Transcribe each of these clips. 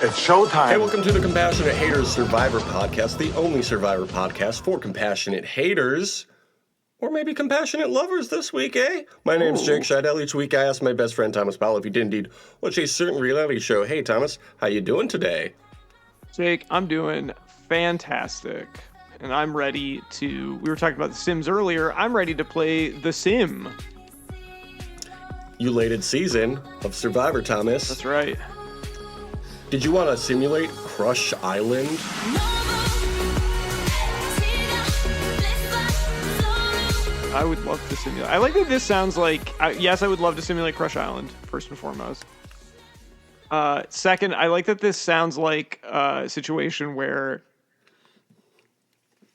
It's showtime. Hey, welcome to the Compassionate Haters Survivor Podcast, the only Survivor podcast for compassionate haters, or maybe compassionate lovers this week, eh? My name's Jake Scheidel. Each week I ask my best friend Thomas Powell if he did indeed watch a certain reality show. Hey, Thomas, how you doing today? Jake, I'm doing fantastic. And I'm ready to, we were talking about The Sims earlier, I'm ready to play The Sim. Elated season of Survivor, Thomas. That's right. Did you want to simulate Crush Island? I would love to simulate. I like that this sounds like, yes, I would love to simulate Crush Island, first and foremost. Second, I like that this sounds like a situation where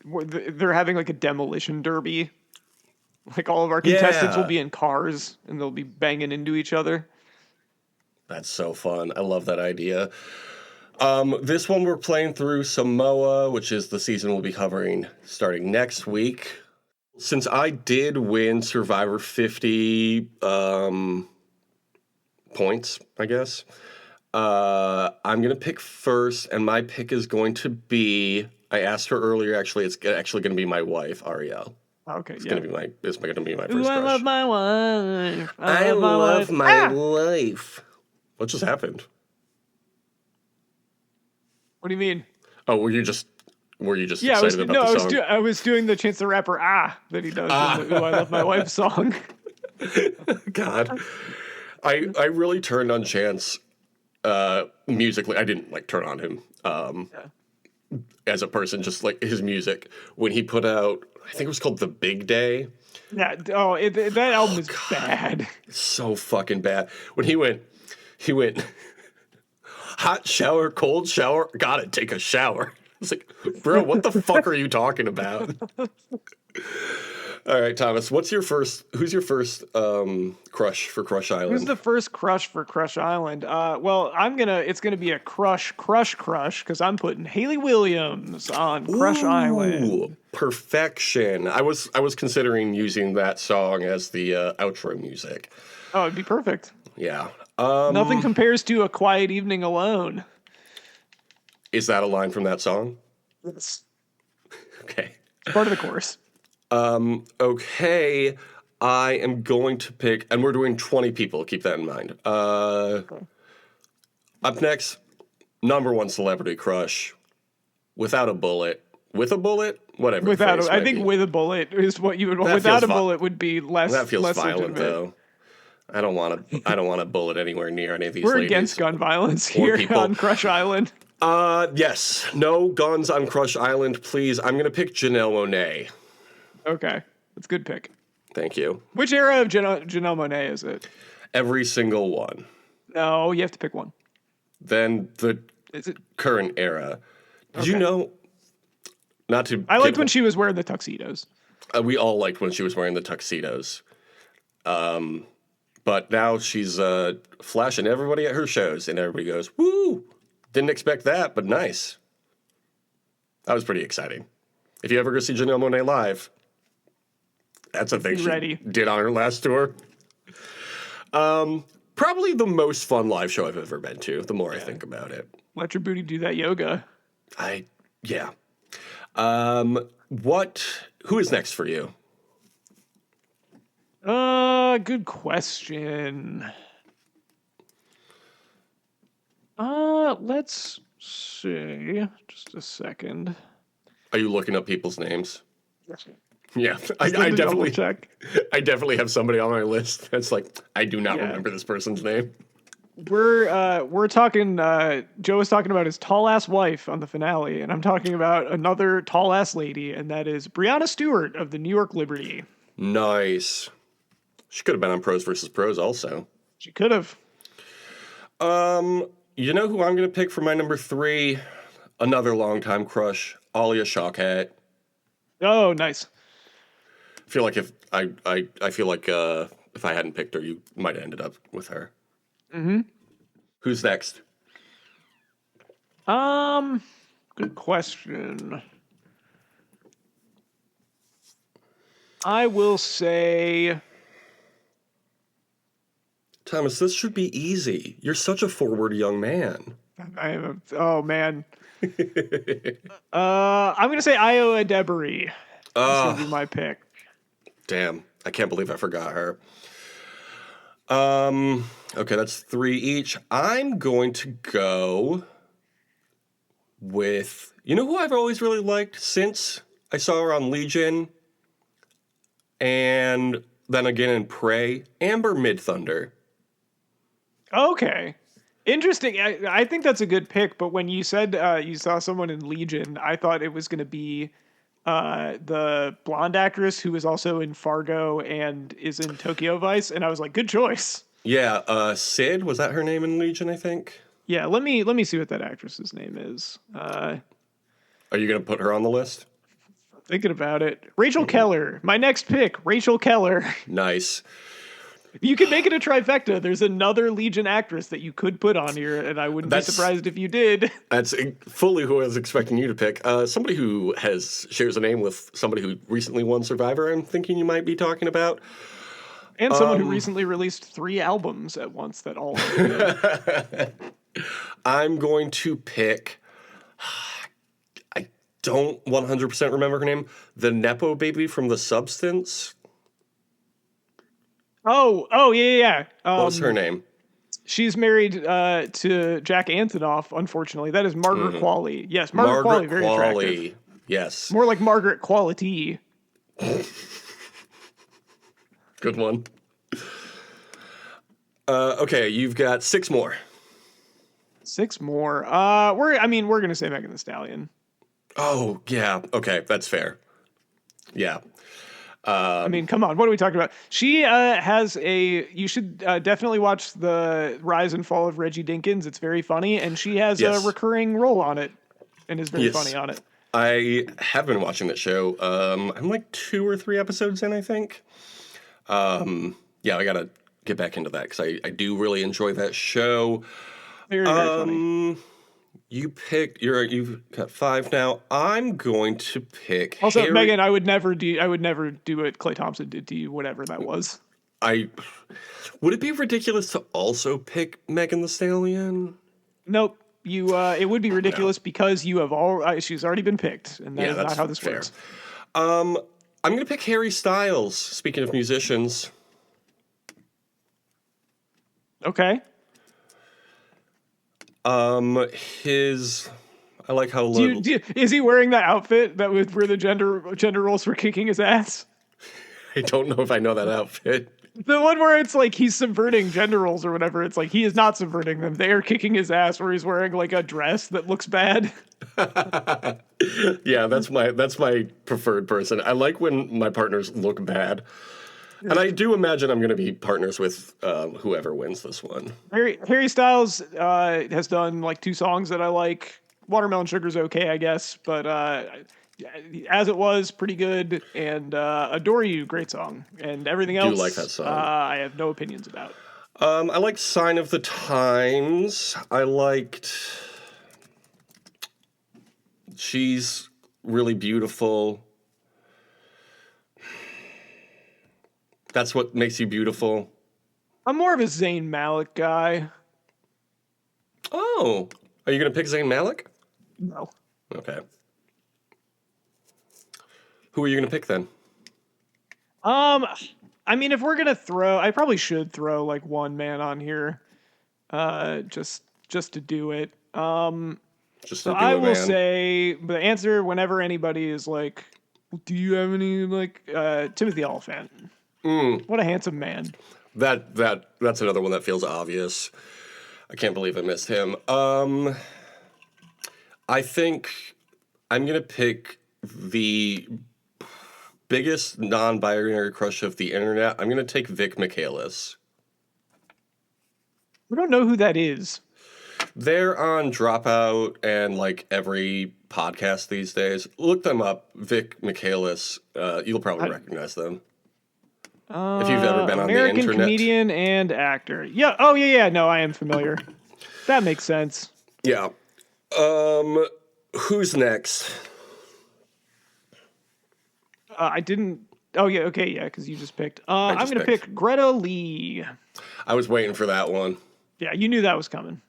they're having like a demolition derby. Like all of our contestants will be in cars and they'll be banging into each other. That's so fun. I love that idea. This one we're playing through Samoa, which is the season we'll be covering starting next week. Since I did win Survivor 50 points, I guess, I'm going to pick first, and my pick is going to be, I asked her earlier, actually, it's actually going to be my wife, Ariel. Okay, It's going to be my first crush. I love my wife. I love my wife. What just happened? What do you mean? Oh, were you just excited about the song? I was doing the Chance the Rapper that he does in the Ooh, I Love My Wife song. God. I really turned on Chance musically. I didn't like turn on him as a person, just like his music. When he put out, I think it was called The Big Day. Yeah, that album is bad. It's so fucking bad. When he went hot shower, cold shower, gotta take a shower. It's like, bro, what the fuck are you talking about? All right, Thomas, who's your first crush for Crush Island? Who's the first crush for Crush Island? Well, it's gonna be a crush, because I'm putting Haley Williams on Crush Island. Perfection. I was considering using that song as the outro music. Oh, it'd be perfect. Yeah. Nothing compares to A Quiet Evening Alone. Is that a line from that song? Yes. Okay. It's part of the chorus. Okay. I am going to pick, and we're doing 20 people. Keep that in mind. Okay. Up next, number one celebrity crush. Without a bullet. With a bullet? Whatever. I think with a bullet is what you would want. Without a bullet would be less. That feels less violent, legitimate. though. I don't want a bullet anywhere near any of these We're ladies. against gun violence here on Crush Island. Yes. No guns on Crush Island, please. I'm going to pick Janelle Monáe. Okay. That's a good pick. Thank you. Which era of Janelle Monáe is it? Every single one. No, you have to pick one. Then the current era. Did you know... I liked when she was wearing the tuxedos. We all liked when she was wearing the tuxedos. But now she's flashing everybody at her shows, and everybody goes, woo! Didn't expect that, but nice. That was pretty exciting. If you ever go see Janelle Monáe live, that's a thing she did on her last tour. Probably the most fun live show I've ever been to, the more I think about it. Let your booty do that yoga. Yeah. Who is next for you? Good question. Let's see. Just a second. Are you looking up people's names? Yes. Yeah, I definitely have somebody on my list that's like, I do not remember this person's name. We're talking, Joe was talking about his tall ass wife on the finale, and I'm talking about another tall ass lady, and that is Brianna Stewart of the New York Liberty. Nice. She could have been on Pros vs. Pros also. She could have. You know who I'm going to pick for my number 3? Another longtime crush, Alia Shawkat. Oh, nice. I feel like if I hadn't picked her, you might have ended up with her. Mm-hmm. Who's next? Good question. I will say... Thomas, this should be easy. You're such a forward young man. Oh man. I'm gonna say Iowa Debris. That's gonna be my pick. Damn, I can't believe I forgot her. Okay, that's 3 each. I'm going to go with, you know who I've always really liked since I saw her on Legion and then again in Prey, Amber Midthunder. Okay. Interesting. I think that's a good pick, but when you said you saw someone in Legion, I thought it was going to be the blonde actress who is also in Fargo and is in Tokyo Vice, and I was like, good choice. Yeah, Sid, was that her name in Legion, I think? Yeah, let me see what that actress's name is. Are you going to put her on the list? Thinking about it. Rachel Keller. My next pick, Rachel Keller. Nice. You could make it a trifecta. There's another Legion actress that you could put on here, and I wouldn't be surprised if you did. That's fully who I was expecting you to pick. Somebody who shares a name with somebody who recently won Survivor, I'm thinking you might be talking about. And someone who recently released 3 albums at once that all are good. I'm going to pick, I don't 100% remember her name, the Nepo baby from The Substance. Yeah. What was her name? She's married to Jack Antonoff, unfortunately. That is Margaret Qualley. Yes, Margaret Qualley, very attractive. Yes. More like Margaret Quality. Good one. Okay, you've got 6 more. 6 more. We're gonna say Megan Thee Stallion. Oh, yeah. Okay, that's fair. Yeah. I mean, come on. What are we talking about? She has a. You should definitely watch the Rise and Fall of Reggie Dinkins. It's very funny, and she has a recurring role on it, and is very funny on it. I have been watching that show. I'm like 2 or 3 episodes in, I think. Yeah, I gotta get back into that because I do really enjoy that show. Very funny. You've got 5 now. I'm going to pick. Also, Megan, I would never do what Klay Thompson did to you, whatever that was. Would it be ridiculous to also pick Megan Thee Stallion? Nope. It would be ridiculous because you have she's already been picked, and that is not how this works. I'm gonna pick Harry Styles. Speaking of musicians. Okay. I like how little. Is he wearing that outfit where the gender roles were kicking his ass? I don't know if I know that outfit. The one where it's like he's subverting gender roles or whatever. It's like he is not subverting them. They are kicking his ass where he's wearing like a dress that looks bad. Yeah, that's my preferred person. I like when my partners look bad. And I do imagine I'm going to be partners with whoever wins this one. Harry Styles has done like 2 songs that I like. Watermelon Sugar's okay, I guess, but As It Was, pretty good, and Adore You, great song, and everything else. Do like that song. I have no opinions about. I liked Sign of the Times. I liked. She's really beautiful. That's What Makes You Beautiful. I'm more of a Zayn Malik guy. Oh, are you going to pick Zayn Malik? No. Okay. Who are you going to pick then? I mean, if we're gonna throw, I probably should throw like one man on here, just to do it. I will say the answer whenever anybody is like, "Do you have any like Timothy Oliphant?" What a handsome man. That's another one that feels obvious. I can't believe I missed him. I think I'm gonna pick the biggest non-binary crush of the internet. I'm gonna take Vic Michaelis. We don't know who that is. They're on Dropout and like every podcast these days. Look them up, Vic Michaelis. You'll probably recognize them. If you've ever been on the internet. American comedian and actor. Yeah. Oh, yeah. No, I am familiar. That makes sense. Yeah. Who's next? I didn't. Oh, yeah. Okay. Yeah. Because you just picked. I'm going to pick Greta Lee. I was waiting for that one. Yeah. You knew that was coming.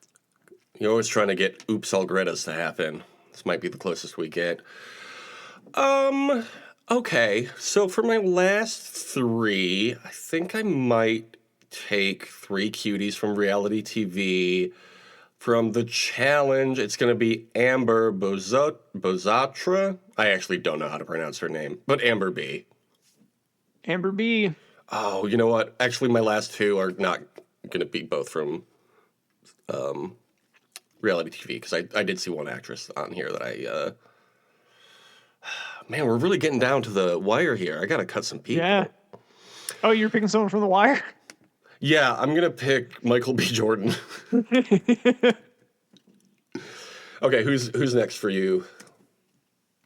You're always trying to get Oops All Greta's to happen. This might be the closest we get. Okay. So for my last three, I think I might take three cuties from reality TV. From The Challenge, it's going to be Amber Bozatra. I actually don't know how to pronounce her name, but Amber B. Amber B. Oh, you know what? Actually, my last two are not going to be both from reality TV, because I did see one actress on here that I... Man, we're really getting down to the wire here. I got to cut some people. Yeah. Oh, you're picking someone from The Wire? Yeah, I'm going to pick Michael B. Jordan. Okay, who's next for you?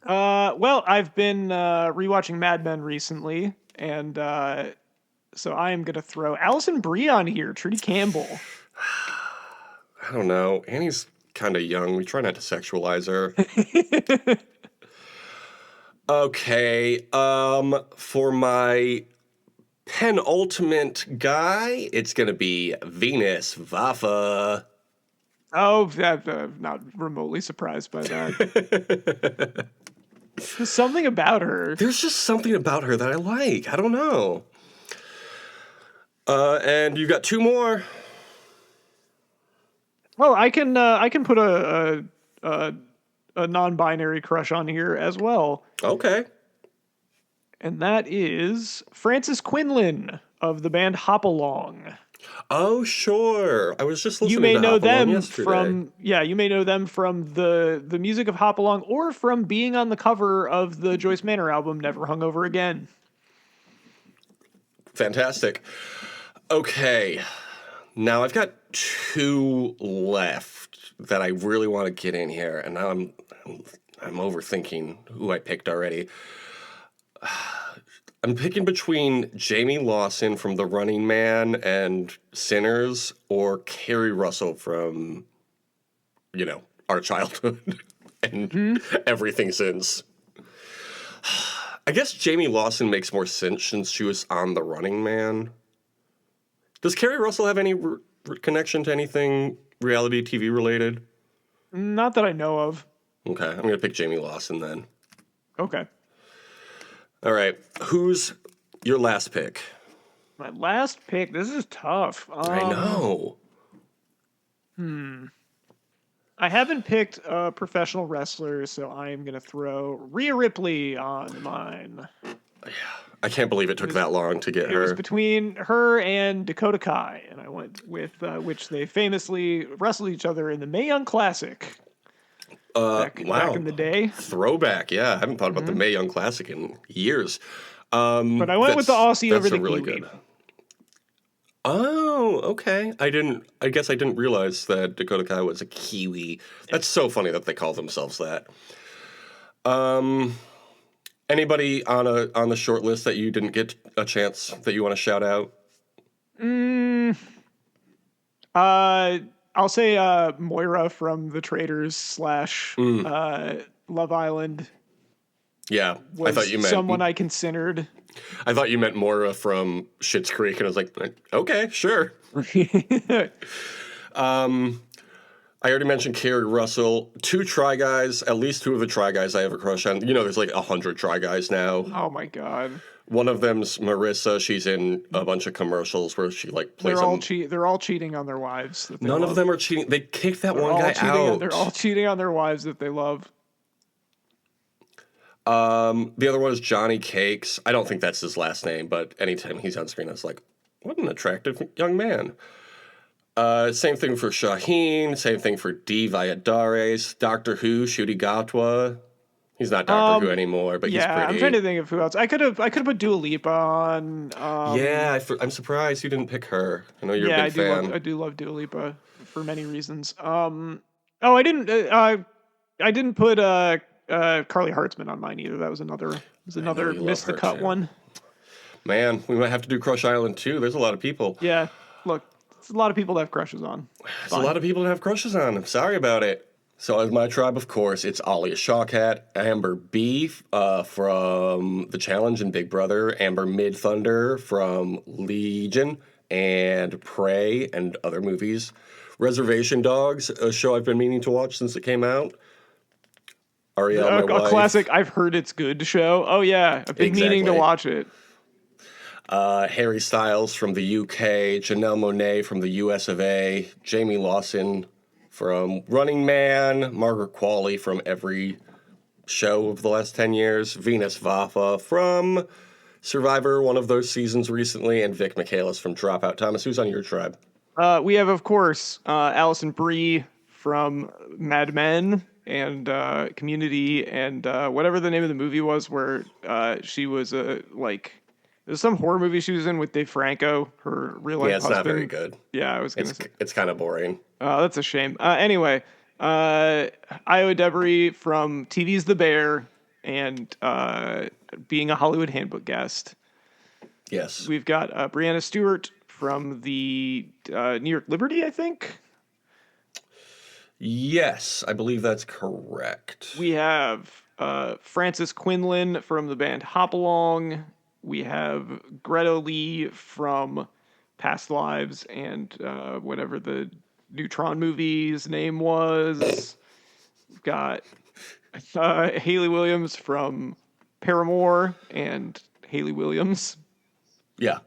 Well, I've been rewatching Mad Men recently, and so I am going to throw Alison Brie on here, Trudy Campbell. I don't know. Annie's kind of young. We try not to sexualize her. Okay, for my penultimate guy, it's going to be Venus Vafa. Oh, I'm not remotely surprised by that. There's something about her. There's just something about her that I like. I don't know. And you've got two more. Well, I can put a non-binary crush on here as well. Okay. And that is Frances Quinlan of the band Hop Along. Oh, sure. I was just listening You may to know Hop Along them yesterday. you may know them from the music of Hop Along, or from being on the cover of the Joyce Manor album Never Hungover Again. Fantastic. Okay. Now I've got two left that I really want to get in here, and now I'm overthinking who I picked already. I'm picking between Jamie Lawson from The Running Man and Sinners, or Carrie Russell from, our childhood and everything since. I guess Jamie Lawson makes more sense since she was on The Running Man. Does Carrie Russell have any connection to anything reality TV related? Not that I know of. Okay, I'm going to pick Jamie Lawson then. Okay. All right, who's your last pick? My last pick. This is tough. I know. I haven't picked a professional wrestler, so I am going to throw Rhea Ripley on mine. I can't believe it took that long to get her. It was between her and Dakota Kai, and I went with which they famously wrestled each other in the Mae Young Classic. Back in the day. Throwback, yeah. I haven't thought about the Mae Young Classic in years. But I went with the Aussie over the really Kiwi. Good. Oh, okay. I guess I didn't realize that Dakota Kai was a Kiwi. That's so funny that they call themselves that. Anybody on the short list that you didn't get a chance that you want to shout out? I'll say Moira from The Traitors / Love Island. Yeah, I thought you meant someone I considered. I thought you meant Moira from Schitt's Creek, and I was like, okay, sure. I already mentioned Carrie Russell. Two Try Guys, at least two of the Try Guys I have a crush on. There's like 100 Try Guys now. Oh my god. One of them's Marissa. She's in a bunch of commercials where she plays. They're all cheating on their wives. None of them are cheating. They kicked that one guy out. They're all cheating on their wives that they love. The other one is Johnny Cakes. I don't think that's his last name, but anytime he's on screen, I was like, what an attractive young man. Same thing for Shaheen. Same thing for Dee Valladares. Doctor Who, Ncuti Gatwa. He's not Doctor Who anymore, but he's pretty. I'm trying to think of who else. I could have put Dua Lipa on. I'm surprised you didn't pick her. I know you're a big fan. I do love Dua Lipa for many reasons. I didn't put Carly Hartzman on mine either. That was another miss the cut one. Man, we might have to do Crush Island too. There's a lot of people. Yeah, look, it's a lot of people to have crushes on. It's a lot of people to have crushes on. I'm sorry about it. So as my tribe, of course, it's Alia Shawkat, Amber B from The Challenge and Big Brother, Amber Mid Thunder from Legion, and Prey and other movies. Reservation Dogs, a show I've been meaning to watch since it came out. Ariel, my wife. A classic, I've heard it's good show. Oh, yeah. I've been meaning to watch it. Harry Styles from the UK, Janelle Monáe from the US of A, Jamie Lawson from Running Man, Margaret Qualley from every show of the last 10 years, Venus Vafa from Survivor, one of those seasons recently, and Vic Michaelis from Dropout. Thomas, who's on your tribe? We have, of course, Alison Brie from Mad Men and Community and whatever the name of the movie was where she was there's some horror movie she was in with Dave Franco, her real life husband. Yeah, it's not very good. Yeah, I was going to say. It's kind of boring. That's a shame. Anyway, Io Debris from TV's The Bear and being a Hollywood Handbook guest. Yes. We've got Brianna Stewart from the New York Liberty, I think. Yes, I believe that's correct. We have Frances Quinlan from the band Hopalong. We have Greta Lee from Past Lives and whatever the Neutron movie's name was. We've got Haley Williams from Paramore and Haley Williams. Yeah.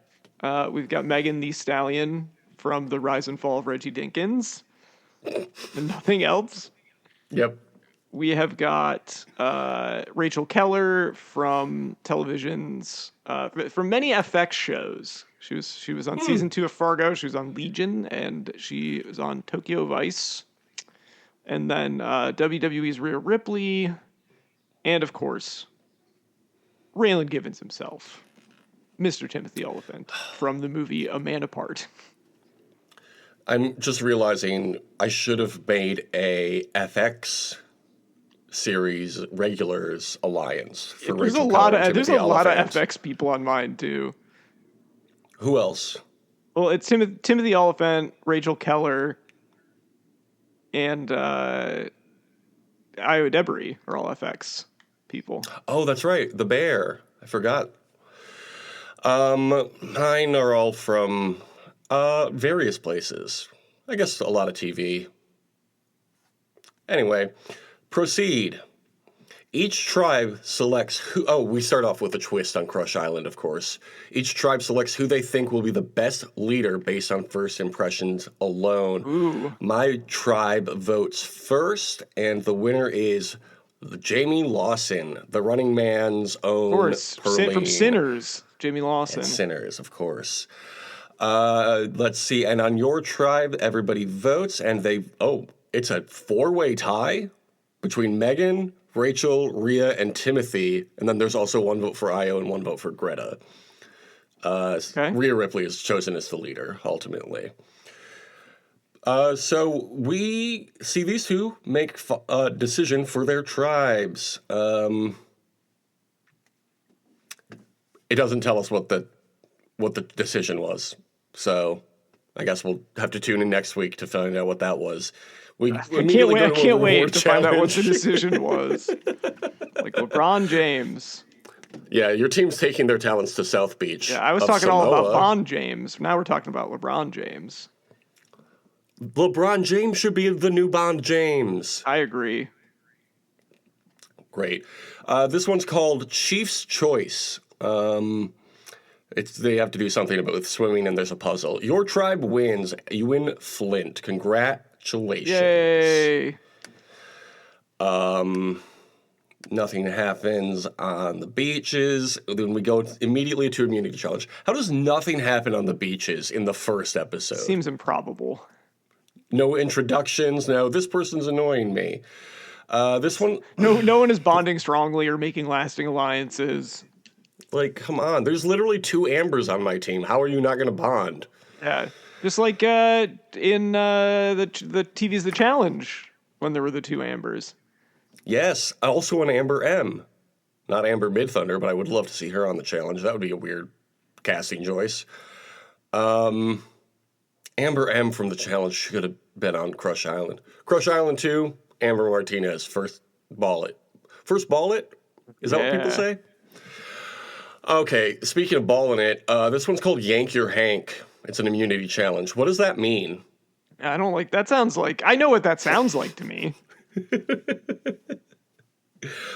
We've got Megan Thee Stallion from The Rise and Fall of Reggie Dinkins. And nothing else. Yep. We have got Rachel Keller from television's from many FX shows. She was on season 2 of Fargo. She was on Legion, and she was on Tokyo Vice. And then WWE's Rhea Ripley, and of course, Raylan Givens himself, Mr. Timothy Oliphant from the movie A Man Apart. I'm just realizing I should have made a FX series regulars alliance for There's Rachel a lot Keller of and there's a Timothy lot of Oliphant. FX people on mine too. Who else? Well, it's Timothy Oliphant, Rachel Keller, and Io Debris are all FX people. Oh, that's right. The Bear. I forgot. Mine are all from various places. I guess a lot of TV. Anyway, proceed. Each tribe selects who... Oh, we start off with a twist on Crush Island, of course. Each tribe selects who they think will be the best leader based on first impressions alone. Ooh. My tribe votes first, and the winner is Jamie Lawson, the Running Man's own Of course, Perlene. from Sinners, Jamie Lawson. And Sinners, of course. Let's see. And on your tribe, everybody votes, and it's a 4-way tie between Megan, Rachel, Rhea, and Timothy, and then there's also one vote for Io and one vote for Greta. Okay. Rhea Ripley is chosen as the leader, ultimately. So we see these two make a decision for their tribes. It doesn't tell us what the decision was, so I guess we'll have to tune in next week to find out what that was. I can't wait to find out what the decision was. Like LeBron James. Yeah, your team's taking their talents to South Beach. Yeah, I was talking all about Bond James. Now we're talking about LeBron James. LeBron James should be the new Bond James. I agree. Great. This one's called Chief's Choice. They have to do something with swimming, and there's a puzzle. Your tribe wins. You win Flint. Congratulations. Yay. Nothing happens on the beaches. Then we go immediately to immunity challenge. How does nothing happen on the beaches in the first episode? Seems improbable. No introductions. No, this person's annoying me. This one... No one is bonding strongly or making lasting alliances. Like, come on. There's literally 2 Ambers on my team. How are you not going to bond? Yeah. Just like in the TV's The Challenge when there were the 2 Ambers. Yes. Also an Amber M. Not Amber Midthunder, but I would love to see her on the challenge. That would be a weird casting choice. Amber M from the challenge should have been on Crush Island. Crush Island 2, Amber Martinez. First ball it. First ball it? Is that what people say? Okay, speaking of balling it, this one's called Yank Your Hank. It's an immunity challenge. What does that mean? I don't like that. Sounds like I know what that sounds like to me.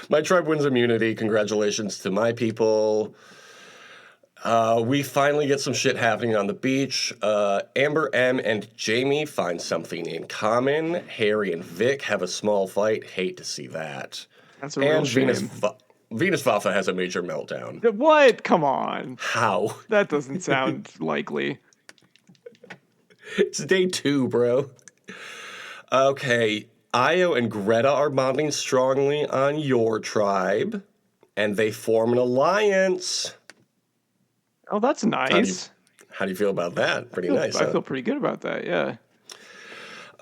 My tribe wins immunity. Congratulations to my people. We finally get some shit happening on the beach. Amber M and Jamie find something in common. Harry and Vic have a small fight. Hate to see that. That's a real shame. Venus Vafa has a major meltdown. What? Come on. How? That doesn't sound likely. It's day 2, bro. Okay, Io and Greta are bonding strongly on your tribe, and they form an alliance. Oh, that's nice. How do you feel about that? Pretty nice, I feel pretty good about that, yeah.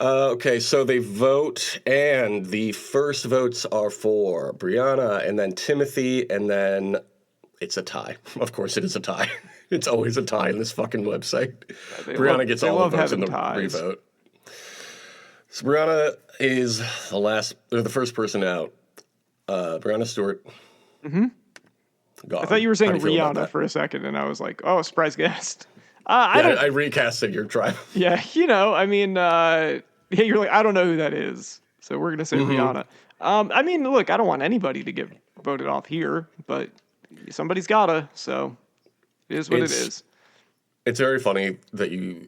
Okay, so they vote, and the first votes are for Brianna, and then Timothy, and then it's a tie. Of course it is a tie. It's always a tie in this fucking website. Brianna gets all the votes in the revote. So Brianna is the first person out. Brianna Stewart. Mm-hmm. Gone. I thought you were saying Rihanna for a second, and I was like, oh, surprise guest. I recasted your tribe. Yeah, I mean, you're like, I don't know who that is, so we're gonna say Rihanna. I mean, look, I don't want anybody to get voted off here, but somebody's gotta, so it is what it is. It's very funny that you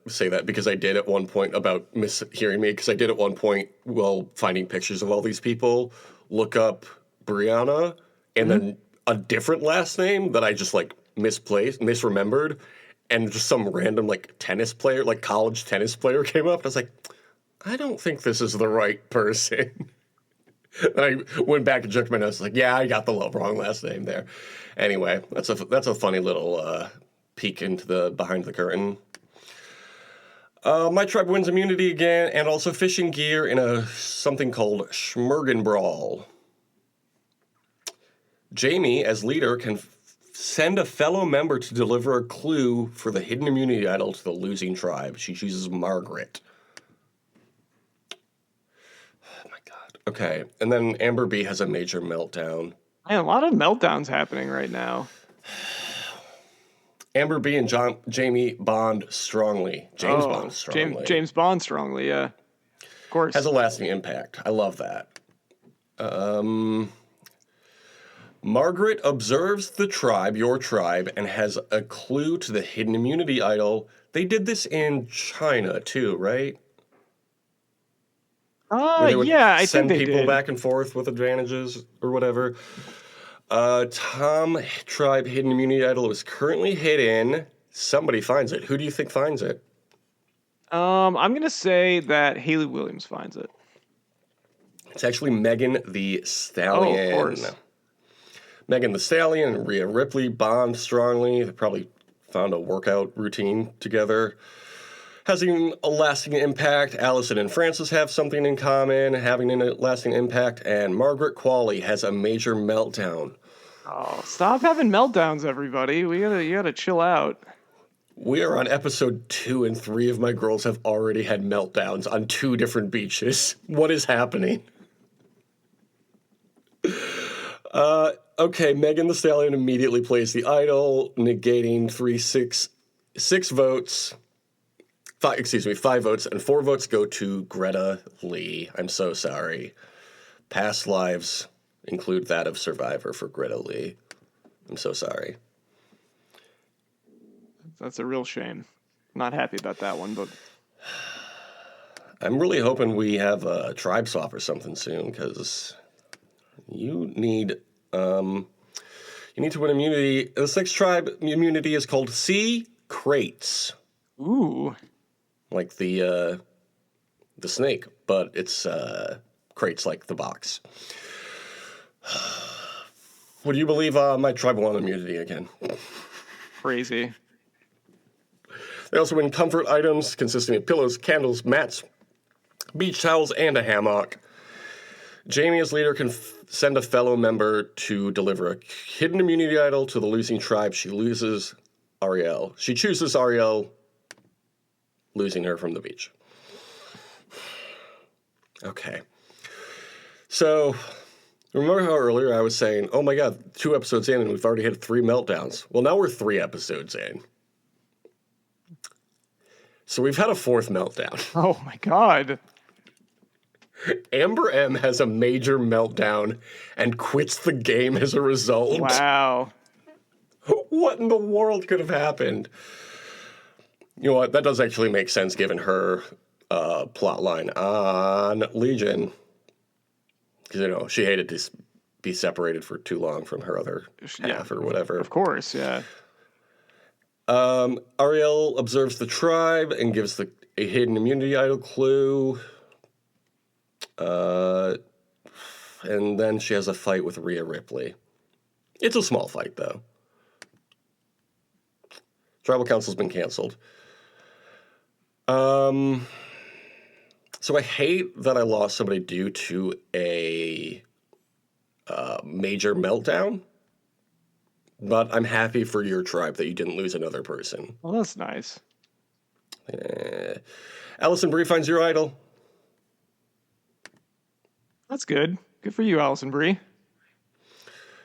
say that, because I did at one point, about mishearing me, because I did at one point, while finding pictures of all these people, look up Brianna, and then a different last name that I just misremembered, and just some random tennis player, college tennis player came up, and I was like, I don't think this is the right person. And I went back and checked my notes, yeah, I got the wrong last name there. Anyway, that's a funny little peek into the behind the curtain. My tribe wins immunity again, and also fishing gear in something called Schmergen Brawl. Jamie, as leader, can send a fellow member to deliver a clue for the hidden immunity idol to the losing tribe. She chooses Margaret. Oh my god. Okay, and then Amber B has a major meltdown. Man, a lot of meltdowns happening right now. Amber B and Jamie bond strongly. James bond strongly, yeah. Of course. Has a lasting impact. I love that. Margaret observes the tribe, your tribe, and has a clue to the hidden immunity idol. They did this in China too, right? Yeah, I think they did. Send people back and forth with advantages or whatever. Tom tribe hidden immunity idol is currently hidden. Somebody finds it. Who do you think finds it? I'm gonna say that Haley Williams finds it. It's actually Megan the Stallion. Oh, of course. Megan the Stallion and Rhea Ripley bond strongly. They probably found a workout routine together. Having a lasting impact. Allison and Francis have something in common, having a lasting impact. And Margaret Qualley has a major meltdown. Oh, stop having meltdowns, everybody. You gotta chill out. We are on episode 2, and 3 of my girls have already had meltdowns on 2 different beaches. What is happening? Okay, Megan the Stallion immediately plays the idol, negating 6 votes. 5 votes, and 4 votes go to Greta Lee. I'm so sorry. Past lives include that of Survivor for Greta Lee. I'm so sorry. That's a real shame. Not happy about that one, but I'm really hoping we have a tribe swap or something soon, because you need to win immunity. The 6th tribe immunity is called Sea Crates. Ooh. Like the snake, but it's crates like the box. Would you believe my tribe won immunity again? Crazy. They also win comfort items consisting of pillows, candles, mats, beach towels, and a hammock. Jamie, as leader, can send a fellow member to deliver a hidden immunity idol to the losing tribe. She chooses Ariel, losing her from the beach. Okay. So, remember how earlier I was saying, oh my god, 2 episodes in and we've already had 3 meltdowns? Well, now we're 3 episodes in. So we've had a fourth meltdown. Oh my God. Amber M has a major meltdown and quits the game as a result. Wow. What in the world could have happened? You know what? That does actually make sense given her plot line on Legion. Because, you know, she hated to be separated for too long from her other half or whatever. Of course, yeah. Ariel observes the tribe and gives a hidden immunity idol clue. And then she has a fight with Rhea Ripley. It's a small fight, though. Tribal Council's been canceled. So I hate that I lost somebody due to a major meltdown, but I'm happy for your tribe that you didn't lose another person. Well, that's nice. Allison Brie finds your idol. That's good. Good for you, Allison Brie.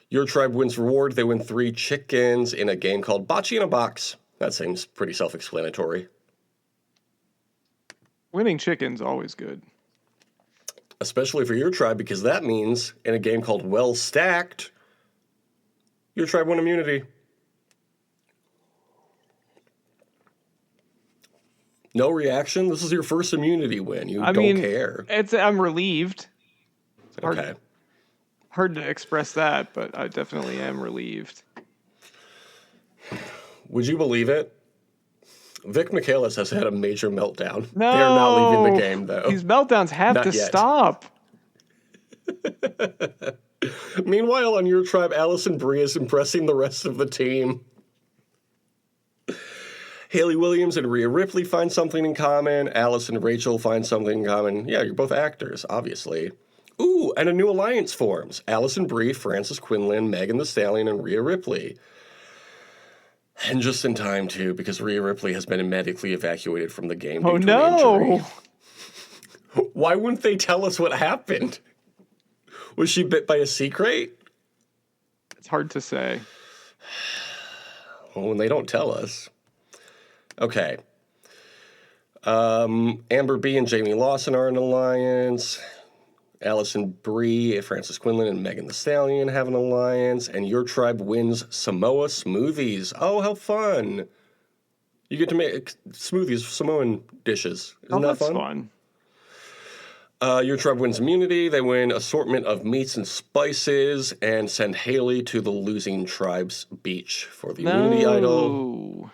Your tribe wins reward. They win 3 chickens in a game called Bocce in a Box. That seems pretty self-explanatory. Winning chicken's always good. Especially for your tribe, because that means in a game called Well Stacked, your tribe won immunity. No reaction? This is your first immunity win. You don't care. I'm relieved. Okay. Hard to express that, but I definitely am relieved. Would you believe it? Vic Michaelis has had a major meltdown. No, they're not leaving the game, though. These meltdowns have Not to yet. stop. Meanwhile, on your tribe, Allison Brie is impressing the rest of the team. Haley Williams and Rhea Ripley find something in common. Alice and Rachel find something in common. Yeah, you're both actors, obviously. Ooh, and a new alliance forms. Allison Brie, Frances Quinlan, Megan Thee Stallion, and Rhea Ripley. And just in time, too, because Rhea Ripley has been medically evacuated from the game due to an injury. Why wouldn't they tell us what happened? Was she bit by a sea crate? It's hard to say. Well, when they don't tell us. Okay. Amber B and Jamie Lawson are in an alliance. Allison Brie, Frances Quinlan, and Megan Thee Stallion have an alliance. And your tribe wins Samoa smoothies. Oh, how fun. You get to make smoothies, Samoan dishes. Isn't that fun? Your tribe wins immunity. They win assortment of meats and spices and send Haley to the losing tribe's beach for the immunity idol.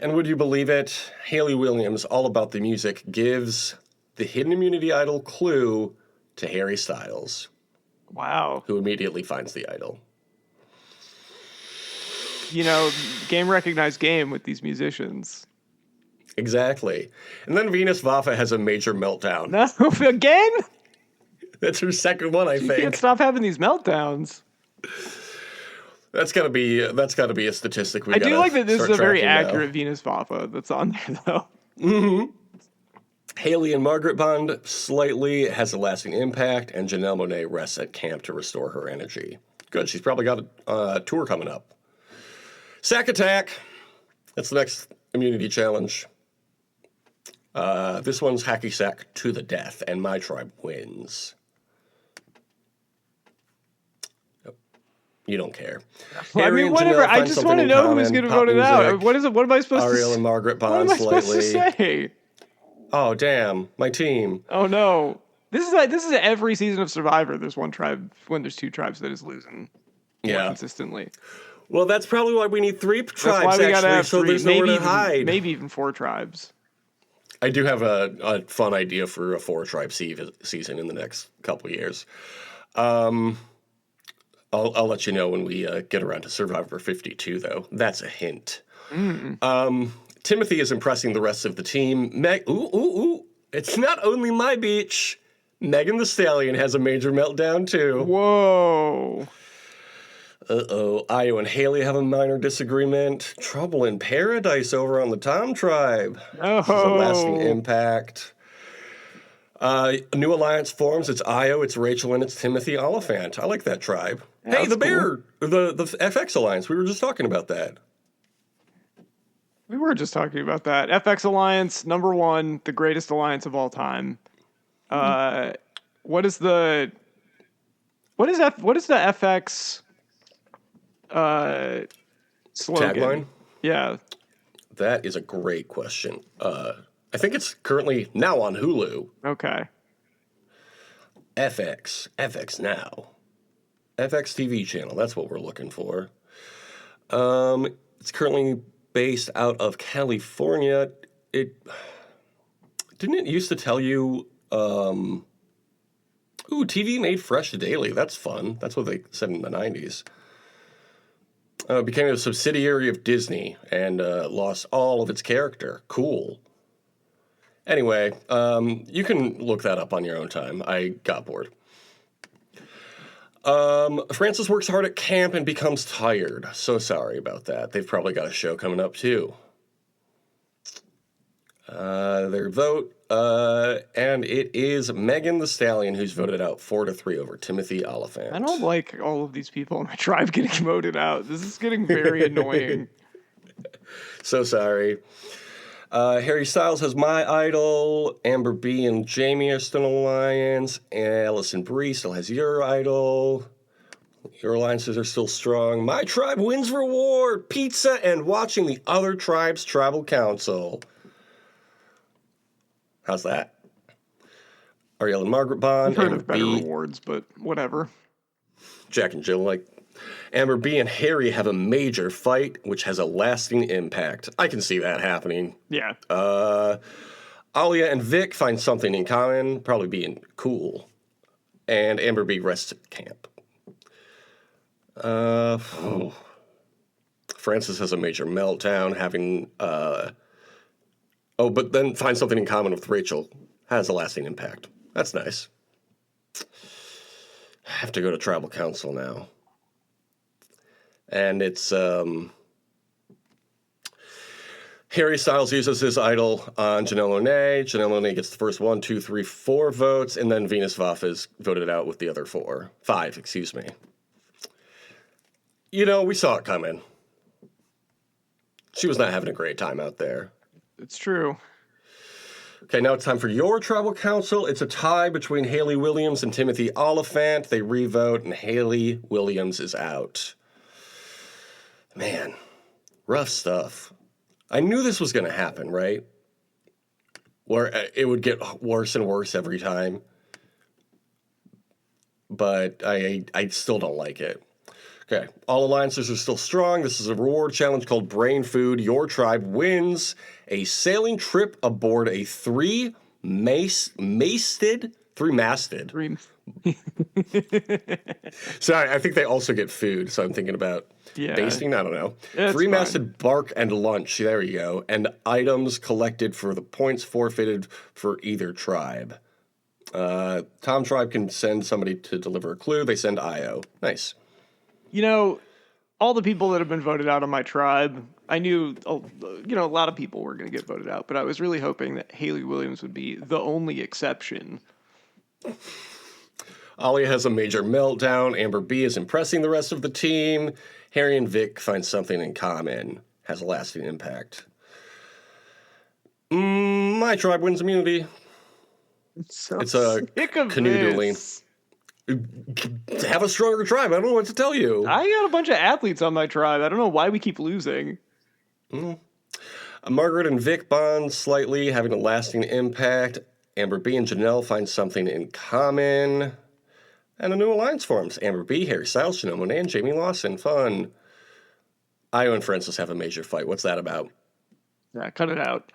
And would you believe it? Haley Williams, all about the music, gives the hidden immunity idol clue to Harry Styles. Wow. Who immediately finds the idol. You know, game recognized game with these musicians. Exactly. And then Venus Vafa has a major meltdown. No, again? That's her second one, I think. Can't stop having these meltdowns. That's gotta be a statistic we I do like that this is a very now. accurate Venus Vafa that's on there, though. Mm-hmm. Haley and Margaret bond slightly, has a lasting impact, and Janelle Monáe rests at camp to restore her energy. Good, she's probably got a tour coming up. Sack Attack. That's the next immunity challenge. This one's hacky sack to the death, and my tribe wins. You don't care. Well, I mean, whatever. I just want to know who's going to vote it out. What is it? What am I supposed to say? Ariel and Margaret bond slightly. What am I supposed to say? Oh, damn. My team. Oh, no. This is every season of Survivor. There's one tribe, when there's 2 tribes that is losing more consistently. Well, that's probably why we need 3 tribes, that's why we gotta have so 3. there's nowhere to hide. Maybe even 4 tribes. I do have a fun idea for a 4-tribe season in the next couple of years. I'll let you know when we get around to Survivor 52, though. That's a hint. Timothy is impressing the rest of the team. It's not only my beach. Megan Thee Stallion has a major meltdown, too. Whoa. Uh-oh. Io and Haley have a minor disagreement. Trouble in paradise over on the Tom tribe. Oh. This is a lasting impact. A new alliance forms. It's Io, it's Rachel, and it's Timothy Oliphant. I like that tribe. Yeah, hey, the cool. Bear, the FX alliance. We were just talking about that. We were just talking about that. FX Alliance, number one, the greatest alliance of all time. What is the FX slogan? Tagline? Yeah. That is a great question. I think it's currently now on Hulu. Okay. FX Now. FX TV channel, that's what we're looking for. It's currently based out of California. Didn't it used to tell you, TV made fresh daily. That's fun. That's what they said in the 90s. Became a subsidiary of Disney and lost all of its character. Cool. Anyway, you can look that up on your own time. I got bored. Francis works hard at camp and becomes tired. So sorry about that. They've probably got a show coming up, too. Their vote, and it is Megan Thee Stallion who's voted out 4-3 over Timothy Oliphant. I don't like all of these people in my tribe getting voted out. This is getting very annoying. So sorry. Harry Styles has My Idol. Amber B and Jamie are still in alliance. Allison Brie still has Your Idol. Your alliances are still strong. My tribe wins reward, pizza, and watching the other tribe's tribal council. How's that? Ariel and Margaret Bond. I've heard of better rewards, but whatever. Jack and Jill, like. Amber B and Harry have a major fight, which has a lasting impact. I can see that happening. Yeah. Alia and Vic find something in common, probably being cool. And Amber B rests at camp. Francis has a major meltdown, having... but then find something in common with Rachel. Has a lasting impact. That's nice. I have to go to tribal council now. And it's... Harry Styles uses his idol on Janelle Monáe. Janelle Monáe gets the first 1, 2, 3, 4 votes, and then Venus Voff is voted out with the other 5, excuse me. You know, we saw it coming. She was not having a great time out there. It's true. Okay, now it's time for your tribal council. It's a tie between Haley Williams and Timothy Oliphant. They revote, and Haley Williams is out. Man, rough stuff. I knew this was going to happen, right? Where it would get worse and worse every time. But I still don't like it. Okay, all alliances are still strong. This is a reward challenge called Brain Food. Your tribe wins a sailing trip aboard a three-masted. Sorry, I think they also get food, so I'm thinking about basting. I don't know. Three-masted bark and lunch. There you go. And items collected for the points forfeited for either tribe. Tom Tribe can send somebody to deliver a clue. They send Io. Nice. You know, all the people that have been voted out on my tribe, I knew, a lot of people were going to get voted out, but I was really hoping that Haley Williams would be the only exception. Alia has a major meltdown. Amber B is impressing the rest of the team. Harry and Vic find something in common. Has a lasting impact. My tribe wins immunity. It's a canoodling. Have a stronger tribe. I don't know what to tell you. I got a bunch of athletes on my tribe. I don't know why we keep losing. Margaret and Vic bond slightly, having a lasting impact. Amber B and Janelle find something in common. And a new alliance forms. Amber B, Harry Styles, Janelle Monáe, and Jamie Lawson. Fun. Io and Francis have a major fight. What's that about? Yeah, cut it out.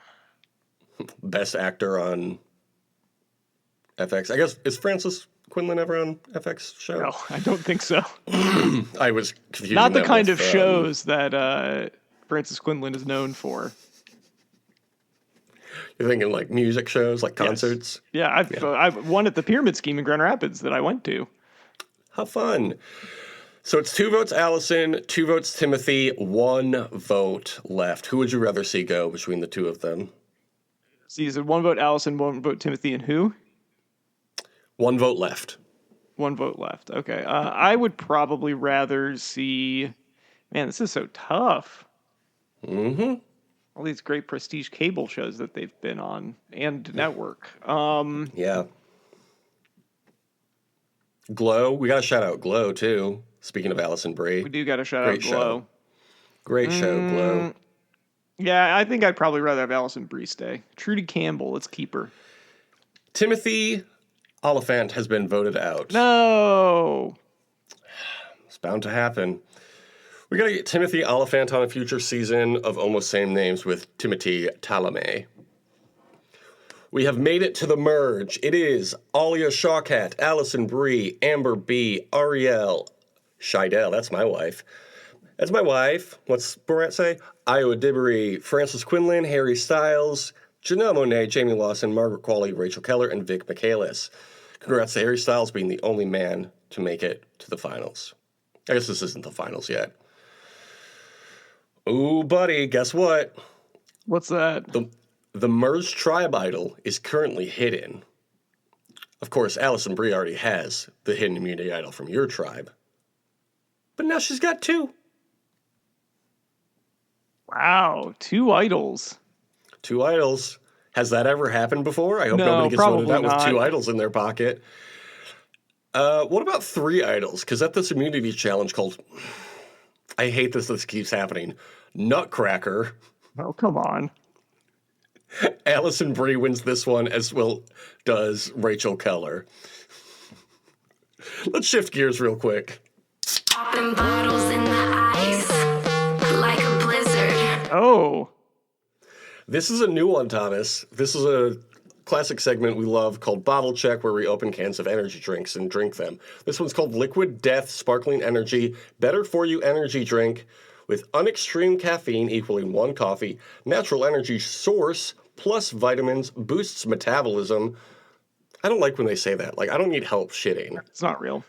Best actor on FX. I guess, is Francis Quinlan ever on FX show? No, I don't think so. I was confused. Not the kind of shows that Francis Quinlan is known for. You're thinking like music shows, like concerts? Yes. Yeah, I've won at the Pyramid Scheme in Grand Rapids that I went to. How fun. So it's 2 votes Allison, 2 votes Timothy, 1 vote left. Who would you rather see go between the two of them? So you said 1 vote Allison, 1 vote Timothy, and who? 1 vote left. 1 vote left. Okay. I would probably rather see... Man, this is so tough. all these great prestige cable shows that they've been on and network. Yeah. Glow. We got to shout out Glow, too. Speaking of Allison Brie. We do got to shout Great out Glow. Show. Great show, Glow. Yeah, I think I'd probably rather have Allison Brie stay. Trudy Campbell, let's keep her. Timothy Oliphant has been voted out. No. It's bound to happen. We got to get Timothy Oliphant on a future season of Almost Same Names with Timothy Chalamet. We have made it to the merge. It is Alia Shawkat, Allison Brie, Amber B, Ariel Scheidel. That's my wife. That's my wife. What's Borat say? Io Dibbery, Francis Quinlan, Harry Styles, Janelle Monáe, Jamie Lawson, Margaret Qualley, Rachel Keller, and Vic Michaelis. Congrats to Harry Styles being the only man to make it to the finals. I guess this isn't the finals yet. Ooh, buddy, guess what? What's that? The merged tribe idol is currently hidden. Of course, Allison Brie already has the hidden immunity idol from your tribe. But now she's got two. Wow, 2 idols. 2 idols. Has that ever happened before? I hope No, nobody gets voted out not. with 2 idols in their pocket. What about 3 idols? Because at this immunity challenge called, I hate this keeps happening, Nutcracker, Oh, come on. Allison Brie wins this one, as well does Rachel Keller. Let's shift gears real quick. Popping bottles in the ice like a blizzard. Oh. This is a new one, Thomas. This is a classic segment we love called Bottle Check, where we open cans of energy drinks and drink them. This one's called Liquid Death Sparkling Energy, better for you energy drink with unextreme caffeine equaling 1 coffee, natural energy source, plus vitamins, boosts metabolism. I don't like when they say that. Like, I don't need help shitting. It's not real.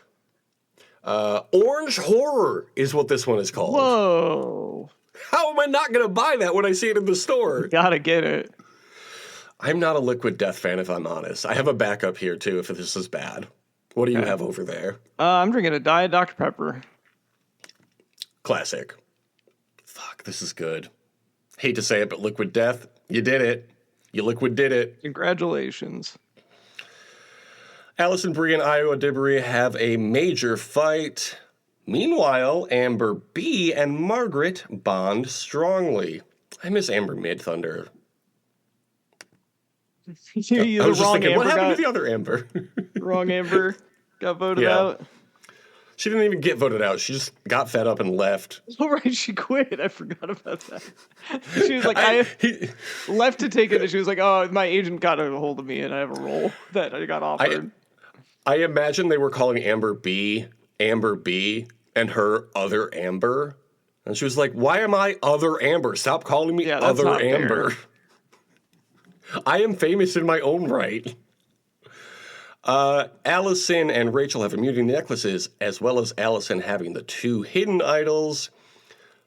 Orange Horror is what this one is called. Whoa. How am I not going to buy that when I see it in the store? Gotta get it. I'm not a Liquid Death fan, if I'm honest. I have a backup here, too, if this is bad. What do you have over there? I'm drinking a Diet Dr. Pepper. Classic. Fuck, this is good. Hate to say it, but Liquid Death, you did it. You liquid did it. Congratulations. Allison Brie and Io Dibbery have a major fight. Meanwhile, Amber B and Margaret bond strongly. I miss Amber Mid-Thunder. I was just thinking, what happened to the other Amber? Wrong Amber got voted out. She didn't even get voted out. She just got fed up and left. Oh, right, she quit. I forgot about that. She was like, left to take it, and she was like, oh, my agent got a hold of me, and I have a role that I got offered. I imagine they were calling Amber B, and her Other Amber. And she was like, why am I Other Amber? Stop calling me Other Amber. I am famous in my own right. Allison and Rachel have immunity necklaces, as well as Allison having the 2 hidden idols.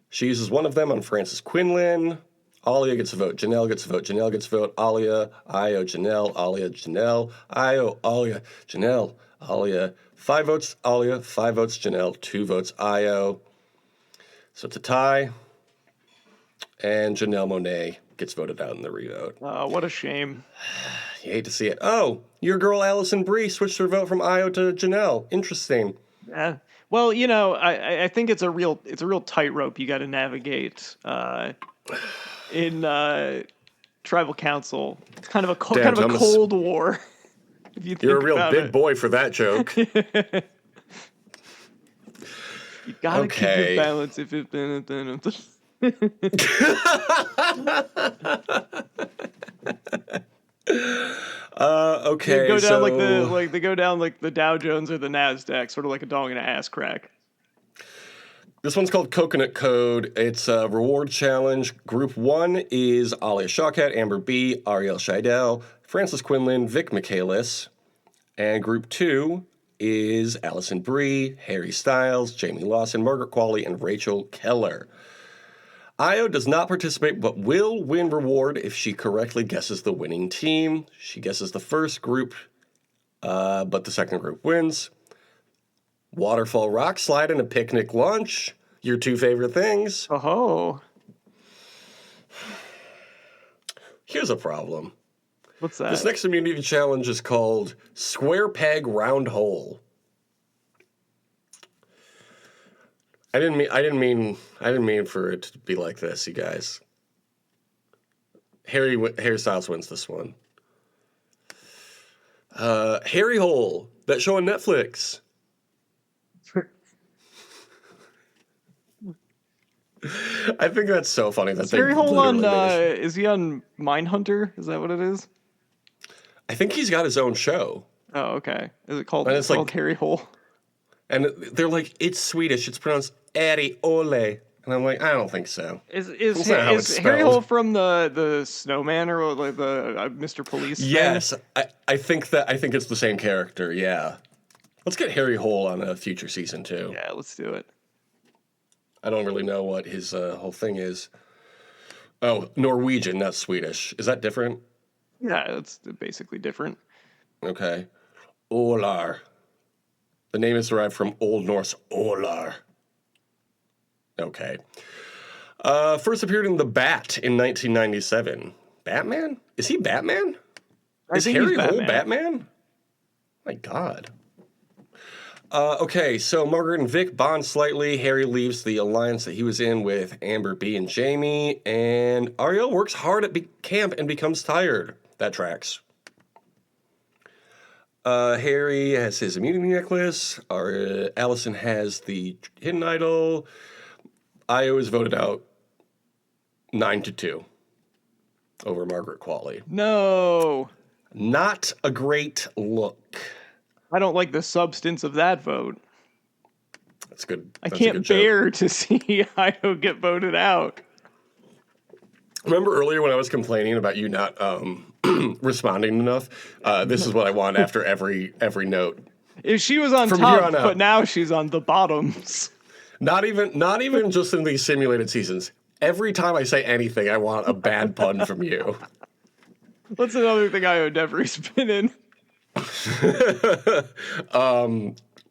She uses one of them on Francis Quinlan. Alia gets a vote. Janelle gets a vote. Janelle gets a vote. Alia, Io, Janelle, Alia, Janelle, Io, Alia, Janelle, Alia. 5 votes Alia, 5 votes Janelle, 2 votes Io. So it's a tie. And Janelle Monáe gets voted out in the revote. What a shame. You hate to see it. Oh, your girl Allison Brie switched her vote from Io to Janelle. Interesting. Yeah. Well, you know, I think it's a real tightrope you got to navigate in tribal council. It's kind of a cold war. If you think you're a real big it. boy for that joke. You gotta keep your balance if it's been. Okay. They go down they go down like the Dow Jones or the Nasdaq, sort of like a dog in an ass crack. This one's called Coconut Code. It's a reward challenge. Group 1 is Alia Shawkat, Amber B, Ariel Scheidel, Francis Quinlan, Vic Michaelis. And Group 2 is Allison Brie, Harry Styles, Jamie Lawson, Margaret Qualley, and Rachel Keller. Io does not participate, but will win reward if she correctly guesses the winning team. She guesses the first group, but the second group wins. Waterfall rock slide and a picnic lunch. Your 2 favorite things. Oh. Here's a problem. What's that? This next immunity challenge is called Square Peg Round Hole. I didn't mean for it to be like this, you guys. Harry Styles wins this one. Harry Hole, that show on Netflix. I think that's so funny that Harry Hole on is he on Mindhunter? Is that what it is? I think he's got his own show. Oh, okay. Is it called? And it's called like Harry Hole. And they're like, it's Swedish. It's pronounced Harry Ole. And I'm like, I don't think so. Is Harry Hole from the Snowman or like the Mr. Police? Yes, I think it's the same character. Yeah, let's get Harry Hole on a future season too. Yeah, let's do it. I don't really know what his whole thing is. Oh, Norwegian, not Swedish. Is that different? Yeah, it's basically different. Okay, Olar. The name is derived from Old Norse Olar. Okay. First appeared in The Bat in 1997. Batman? Is he Batman? Is Harry Hole Batman? My God. Okay, so Margaret and Vic bond slightly. Harry leaves the alliance that he was in with Amber B and Jamie, and Ariel works hard at camp and becomes tired. That tracks. Harry has his immunity necklace. Allison has the hidden idol. Io is voted out 9-2 over Margaret Qualley. No. Not a great look. I don't like the substance of that vote. That's good. I can't bear to see Io get voted out. Remember earlier when I was complaining about you not responding enough? This is what I want after every note. If she was on top, but now she's on the bottoms. Not even just in these simulated seasons. Every time I say anything, I want a bad pun from you. What's another thing Io Devery's been in?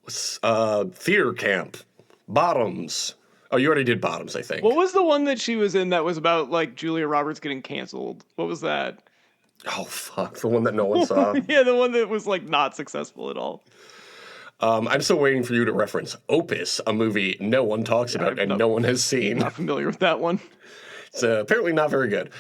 Theater camp. Bottoms. Oh, you already did Bottoms, I think. What was the one that she was in that was about like Julia Roberts getting canceled? What was that? Oh, fuck. The one that no one saw. Yeah, the one that was like not successful at all. I'm still waiting for you to reference Opus, a movie no one talks about and no one has seen. Not familiar with that one. It's apparently not very good.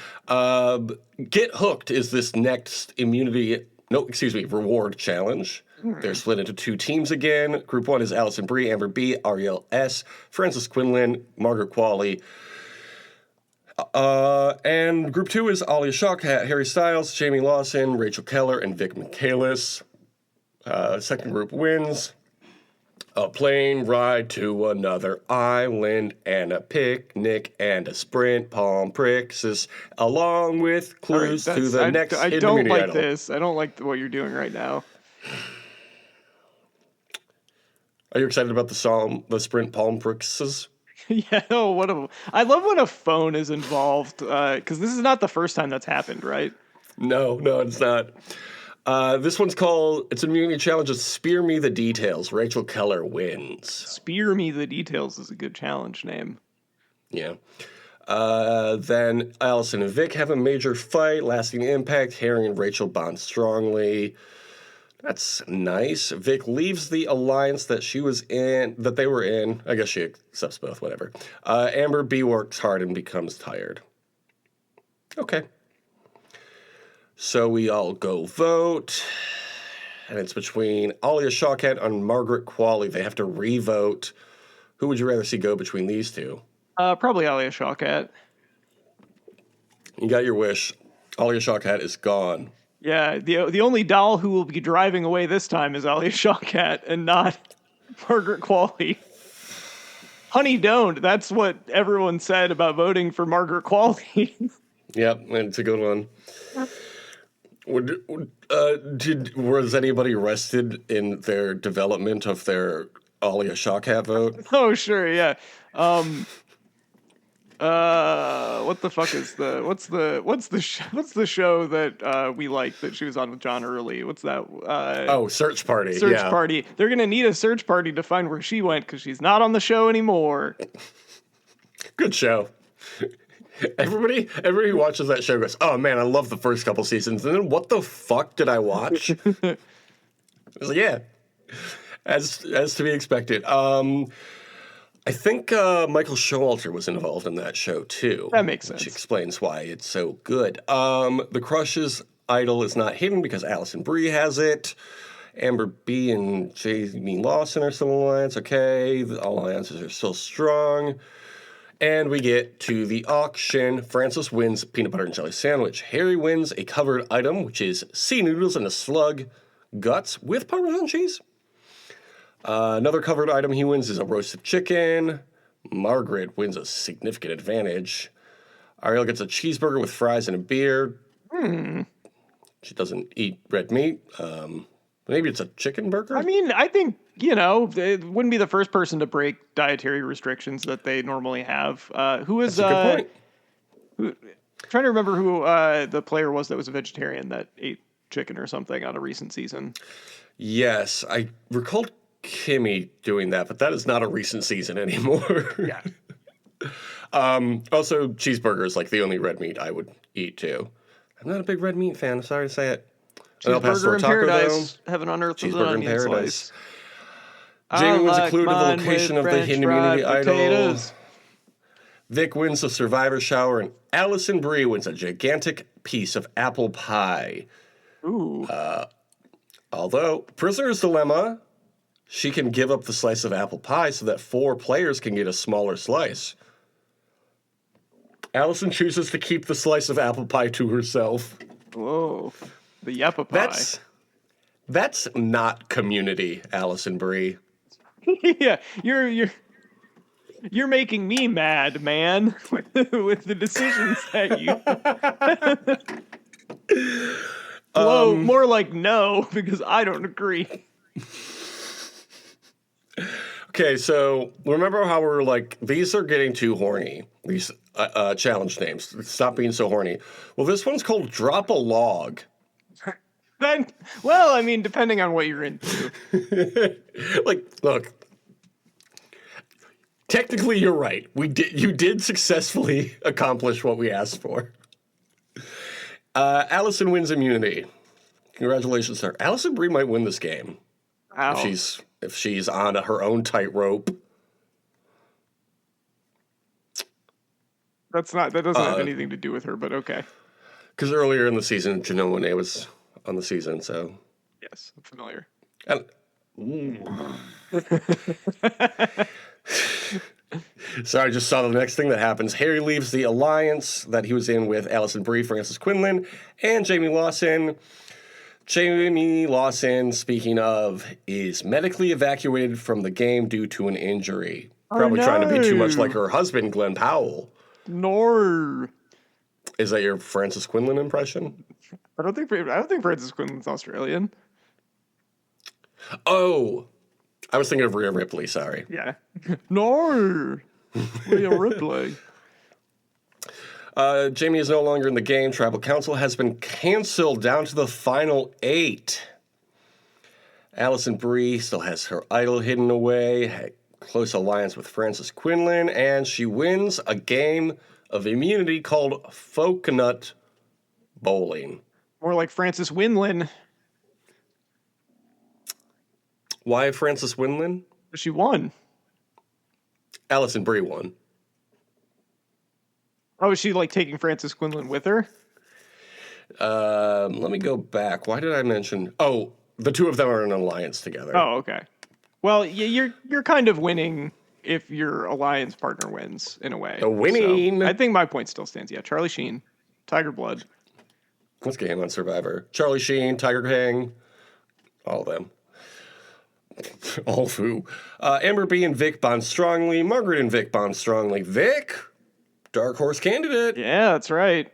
Get Hooked is this next reward challenge. They're split into two teams again. Group 1 is Allison Brie, Amber B, Ariel S, Frances Quinlan, Margaret Qualley. And Group 2 is Alia Shawkat, Harry Styles, Jamie Lawson, Rachel Keller, and Vic Michaelis. Second group wins. A plane ride to another island and a picnic and a sprint palm pricks along with clues to the next I don't like this. I don't like what you're doing right now. Are you excited about the sprint palm pricks? Yeah, I love when a phone is involved, because this is not the first time that's happened, right? No, it's not. This one's called, it's immunity challenge, it's Spear Me the Details. Rachel Keller wins. Spear Me the Details is a good challenge name. Yeah. Then Allison and Vic have a major fight, lasting impact. Harry and Rachel bond strongly. That's nice. Vic leaves the alliance that they were in. I guess she accepts both, whatever. Amber B works hard and becomes tired. Okay. So we all go vote. And it's between Alia Shawkat and Margaret Qualley. They have to re-vote. Who would you rather see go between these two? Probably Alia Shawkat. You got your wish. Alia Shawkat is gone. Yeah, the only doll who will be driving away this time is Alia Shawkat and not Margaret Qualley. Honey, don't. That's what everyone said about voting for Margaret Qualley. Yep, it's a good one. Was anybody arrested in their development of their Alia Shawkat vote? Oh, sure, yeah. What the fuck is what's the show that we like that she was on with John Early? What's that? Search Party. Search Party. They're gonna need a search party to find where she went because she's not on the show anymore. Good show. Everybody who watches that show goes, "Oh man, I love the first couple seasons." And then what the fuck did I watch? I was like, yeah, as to be expected. I think Michael Showalter was involved in that show too. That makes sense. Which explains why it's so good. The Crush's idol is not hidden because Allison Brie has it. Amber B and Jamie Lawson are still in alliance. Okay, all alliances are still strong. And we get to the auction. Francis wins peanut butter and jelly sandwich. Harry wins a covered item, which is sea noodles and a slug guts with Parmesan cheese. Another covered item he wins is a roasted chicken. Margaret wins a significant advantage. Ariel gets a cheeseburger with fries and a beer. She doesn't eat red meat. Maybe it's a chicken burger? I mean, I think, it wouldn't be the first person to break dietary restrictions that they normally have. Who is... That's a good point. Trying to remember who the player was that was a vegetarian that ate chicken or something on a recent season. Yes, I recalled Kimmy doing that, but that is not a recent season anymore. Yeah. Also, cheeseburger is like the only red meat I would eat too. I'm not a big red meat fan. I'm sorry to say it. Cheeseburger in paradise. Heaven on earth with an Cheeseburger in onion paradise. slice. Jamie wins a clue to the mine location with of the French hidden fried immunity idol. potatoes. Vic wins the survivor shower, and Allison Brie wins a gigantic piece of apple pie. Ooh. Although, prisoner's dilemma, she can give up the slice of apple pie so that 4 players can get a smaller slice. Allison chooses to keep the slice of apple pie to herself. Whoa. The yappa pie. That's not community, Allison Brie. Yeah, you're making me mad, man, with the decisions that you. Well, more like no, because I don't agree. Okay, so remember how we were like, these are getting too horny. These challenge names. Stop being so horny. Well, this one's called Drop a Log. Then, well, I mean, depending on what you're into. Like, look. Technically, you're right. You did successfully accomplish what we asked for. Allison wins immunity. Congratulations, sir. Allison Brie might win this game. Ow. If she's on her own tightrope. That doesn't have anything to do with her, but okay. Because earlier in the season, Janelle Monáe was on the season, so. Yes, I'm familiar. So I just saw the next thing that happens. Harry leaves the alliance that he was in with Allison Brie, Francis Quinlan, and Jamie Lawson. Jamie Lawson, speaking of, is medically evacuated from the game due to an injury. Probably trying to be too much like her husband, Glenn Powell. No. Is that your Francis Quinlan impression? I don't think Francis Quinlan's Australian. Oh, I was thinking of Rhea Ripley, sorry. Yeah. No. Rhea Ripley. Jamie is no longer in the game. Tribal Council has been canceled down to the final 8. Allison Brie still has her idol hidden away, had close alliance with Francis Quinlan, and she wins a game of immunity called Folknut Bowling. More like Francis Winlin. Why Francis Winlin? She won. Allison Brie won. Oh, is she like taking Francis Quinlan with her? Let me go back. Why did I mention? Oh, the two of them are in an alliance together. Oh, okay. Well, you're kind of winning if your alliance partner wins in a way. Winning. So I think my point still stands. Yeah, Charlie Sheen, Tiger Blood. Let's get him on Survivor. Charlie Sheen, Tiger King, all of them. All foo. Amber B and Vic bond strongly. Margaret and Vic bond strongly. Vic, dark horse candidate. Yeah, that's right.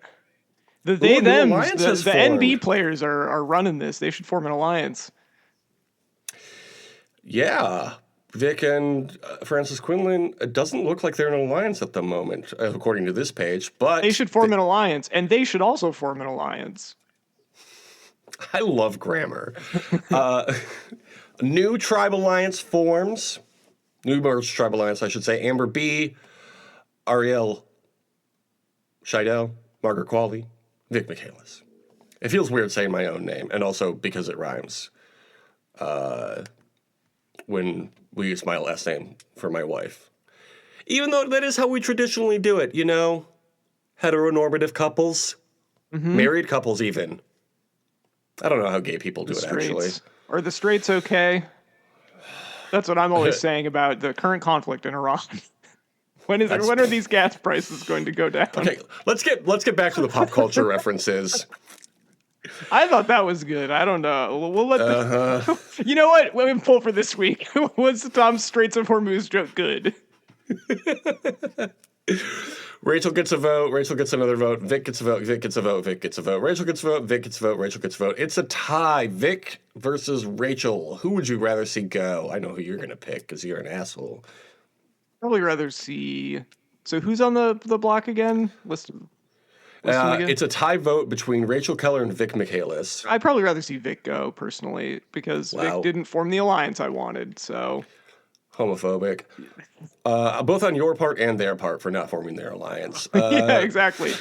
The NB players are running this. They should form an alliance. Yeah. Vic and Francis Quinlan, it doesn't look like they're in an alliance at the moment, according to this page, but... They should form an alliance, and they should also form an alliance. I love grammar. New tribe alliance forms. New merged tribe alliance, I should say. Amber B, Ariel Scheidel, Margaret Qualley, Vic Michaelis. It feels weird saying my own name, and also because it rhymes. When we use my last name for my wife. Even though that is how we traditionally do it, heteronormative couples, married couples even. I don't know how gay people do it, actually. Are the straights okay? That's what I'm always saying about the current conflict in Iran. When are these gas prices going to go down? Okay, let's get back to the pop culture references. I thought that was good. I don't know. We'll let You know what? Let me pull for this week. Was Tom's Straits of Hormuz joke good? Rachel gets a vote. Rachel gets another vote. Vic gets a vote. Vic gets a vote. Vic gets a vote. Rachel gets a vote. Vic gets a vote. Rachel gets a vote. It's a tie. Vic versus Rachel. Who would you rather see go? I know who you're going to pick because you're an asshole. Probably rather see... So who's on the block again? List them again. It's a tie vote between Rachel Keller and Vic Michaelis. I'd probably rather see Vic go, personally, because Vic didn't form the alliance I wanted, so... Homophobic. Both on your part and their part for not forming their alliance. Yeah, exactly.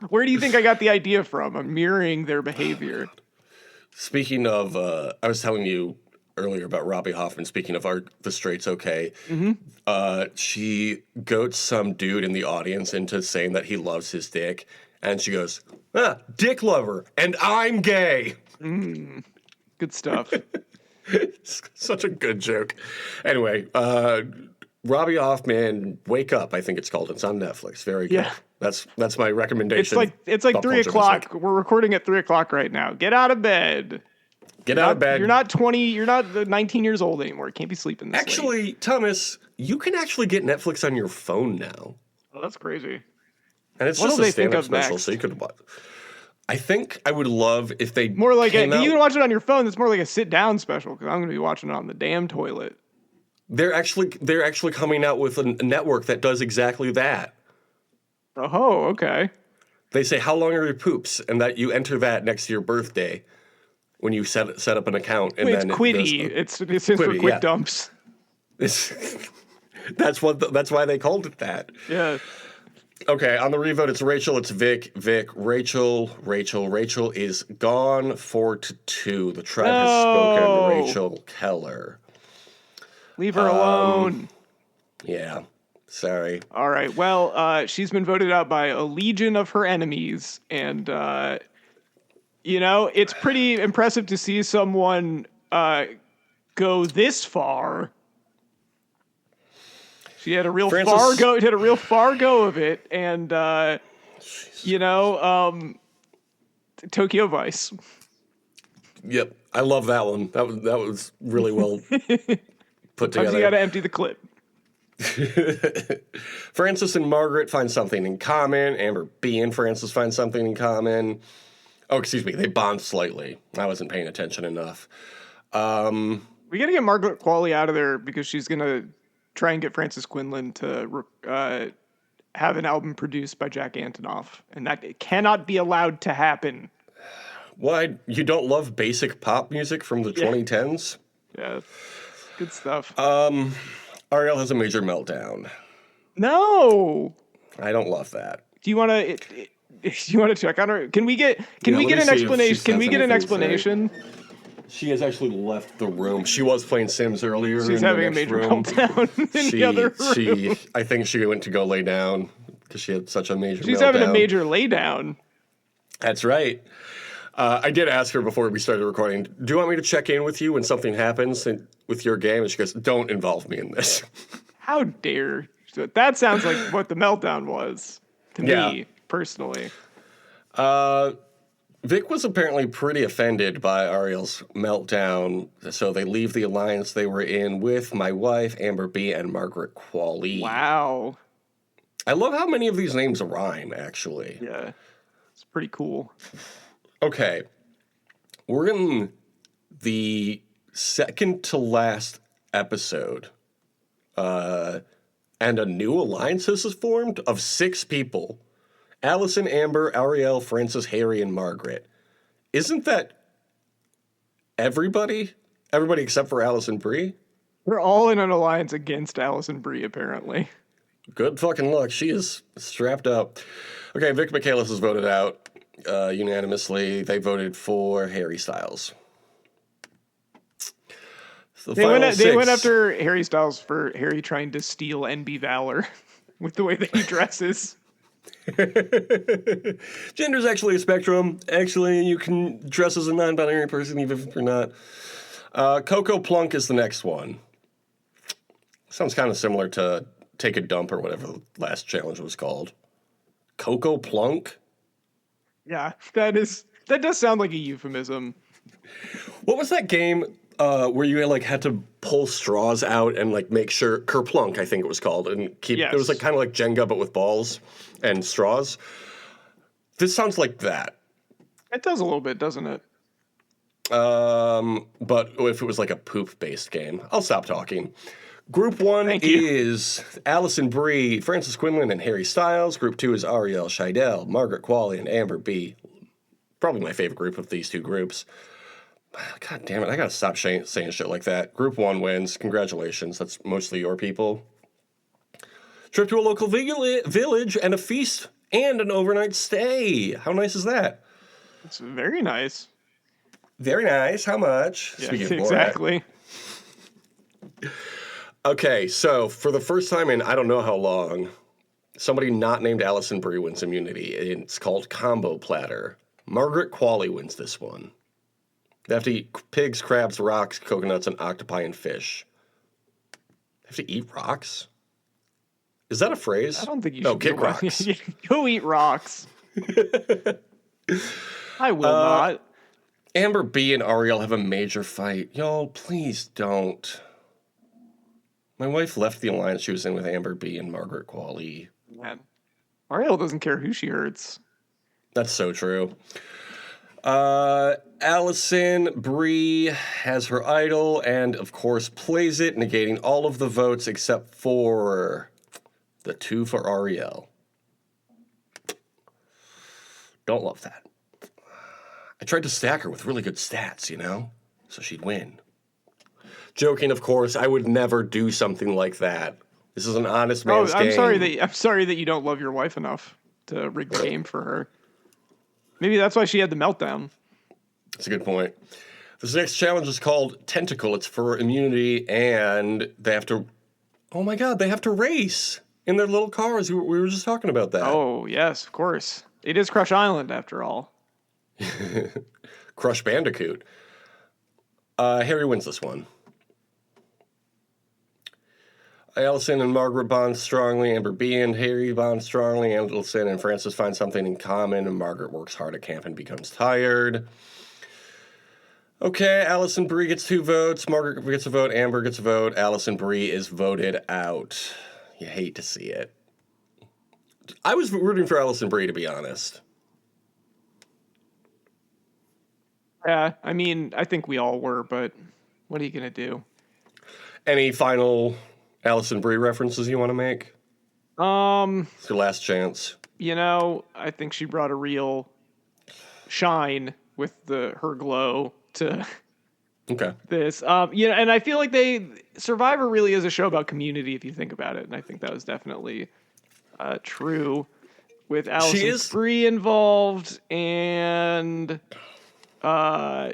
Where do you think I got the idea from? I'm mirroring their behavior. Speaking of, I was telling you earlier about Robbie Hoffman, speaking of the Straits Okay. She goats some dude in the audience into saying that he loves his dick, and she goes, dick lover, and I'm gay. Good stuff. Such a good joke. Anyway, Robbie Hoffman, Wake Up, I think it's called. It's on Netflix. Very good. Yeah. That's my recommendation. It's like 3 o'clock. We're recording at 3 o'clock right now. Get out of bed. Get out of bed. You're not 20. You're not 19 years old anymore. You can't be sleeping this late. Thomas, you can actually get Netflix on your phone now. Oh, that's crazy. And it's just a stand-up special, so you could watch. I think I would love if they more like you can watch it on your phone. It's more like a sit-down special because I'm going to be watching it on the damn toilet. They're actually coming out with a network that does exactly that. Oh, okay. They say how long are your poops, and that you enter that next to your birthday when you set up an account. And it's Quiddy. It's for quick dumps. That's why they called it that. Yeah. Okay, on the revote, it's Rachel, it's Vic, Rachel. Rachel is gone 4-2. The tribe has spoken to Rachel Keller. Leave her alone. Yeah, sorry. All right, well, she's been voted out by a legion of her enemies, and, it's pretty impressive to see someone go this far. She had a real far go of it, and Tokyo Vice. Yep, I love that one. That was really well put together. You got to empty the clip. Francis and Margaret find something in common. Amber B and Francis find something in common. Oh, excuse me, they bond slightly. I wasn't paying attention enough. We got to get Margaret Qualley out of there because she's gonna try and get Francis Quinlan to have an album produced by Jack Antonoff, and that it cannot be allowed to happen. Why? You don't love basic pop music from the 2010s? Yeah, good stuff. Ariel has a major meltdown. No, I don't love that. Do you want to? Do you want to check on her? Can we get an explanation? Can we get an explanation? She has actually left the room. She was playing Sims earlier. She's having a major meltdown in the other room. I think she went to go lay down because she had such a major meltdown. She's having a major laydown. That's right. I did ask her before we started recording, do you want me to check in with you when something happens with your game? And she goes, don't involve me in this. How dare. That sounds like what the meltdown was to me, personally. Vic was apparently pretty offended by Ariel's meltdown, so they leave the alliance they were in with my wife, Amber B, and Margaret Qualley. Wow. I love how many of these names rhyme, actually. Yeah, it's pretty cool. Okay, we're in the second to last episode, and a new alliance is formed of 6 people. Allison, Amber, Ariel, Francis, Harry, and Margaret. Isn't that everybody? Everybody except for Allison Brie? We're all in an alliance against Allison Brie, apparently. Good fucking luck. She is strapped up. Okay, Vic Michaelis was voted out unanimously. They voted for Harry Styles. So they went after Harry Styles for Harry trying to steal NB Valor with the way that he dresses. Gender's actually a spectrum. Actually, you can dress as a non-binary person even if you're not. Coco Plunk is the next one. Sounds kind of similar to Take a Dump or whatever the last challenge was called. Coco Plunk? Yeah, that does sound like a euphemism. What was that game where you like had to pull straws out and like make sure Kerplunk, I think it was called, and keep it was like kind of like Jenga but with balls and straws. This sounds like that. It does a little bit, doesn't it? But if it was like a poop-based game, I'll stop talking. Group 1 is Allison Brie, Francis Quinlan, and Harry Styles. Group 2 is Ariel Scheidel, Margaret Qualley, and Amber B. Probably my favorite group of these two groups. God damn it, I gotta stop saying shit like that. Group 1 wins. Congratulations. That's mostly your people. Trip to a local village and a feast and an overnight stay. How nice is that? It's very nice. Very nice. How much? Yeah, exactly. Okay, so for the first time in I don't know how long, somebody not named Allison Brie wins immunity. It's called Combo Platter. Margaret Qualley wins this one. They have to eat pigs, crabs, rocks, coconuts, and octopi and fish. They have to eat rocks? Is that a phrase? I don't think you should. kick rocks. Go eat rocks. I will not. Amber B and Ariel have a major fight. Y'all, please don't. My wife left the alliance she was in with Amber B and Margaret Qualley. Man, Ariel doesn't care who she hurts. That's so true. Allison Brie has her idol and, of course, plays it, negating all of the votes except for the 2 for Ariel. Don't love that. I tried to stack her with really good stats, so she'd win. Joking, of course. I would never do something like that. This is an honest man's game. I'm sorry that you don't love your wife enough to rig the game for her. Maybe that's why she had the meltdown. That's a good point. This next challenge is called Tentacle. It's for immunity, and they have to... Oh my god, they have to race in their little cars. We were just talking about that. Oh, yes, of course. It is Crush Island, after all. Crush Bandicoot. Harry wins this one. Allison and Margaret bond strongly. Amber B and Harry bond strongly. Allison and Francis find something in common, and Margaret works hard at camp and becomes tired. Okay, Allison Brie gets 2 votes. Margaret gets a vote. Amber gets a vote. Allison Brie is voted out. You hate to see it. I was rooting for Allison Brie, to be honest. Yeah, I mean, I think we all were, but what are you going to do? Any final Allison Brie references you want to make? It's your last chance. I think she brought a real shine with her glow to this. And I feel like Survivor really is a show about community if you think about it, and I think that was definitely true with Allison Brie involved, and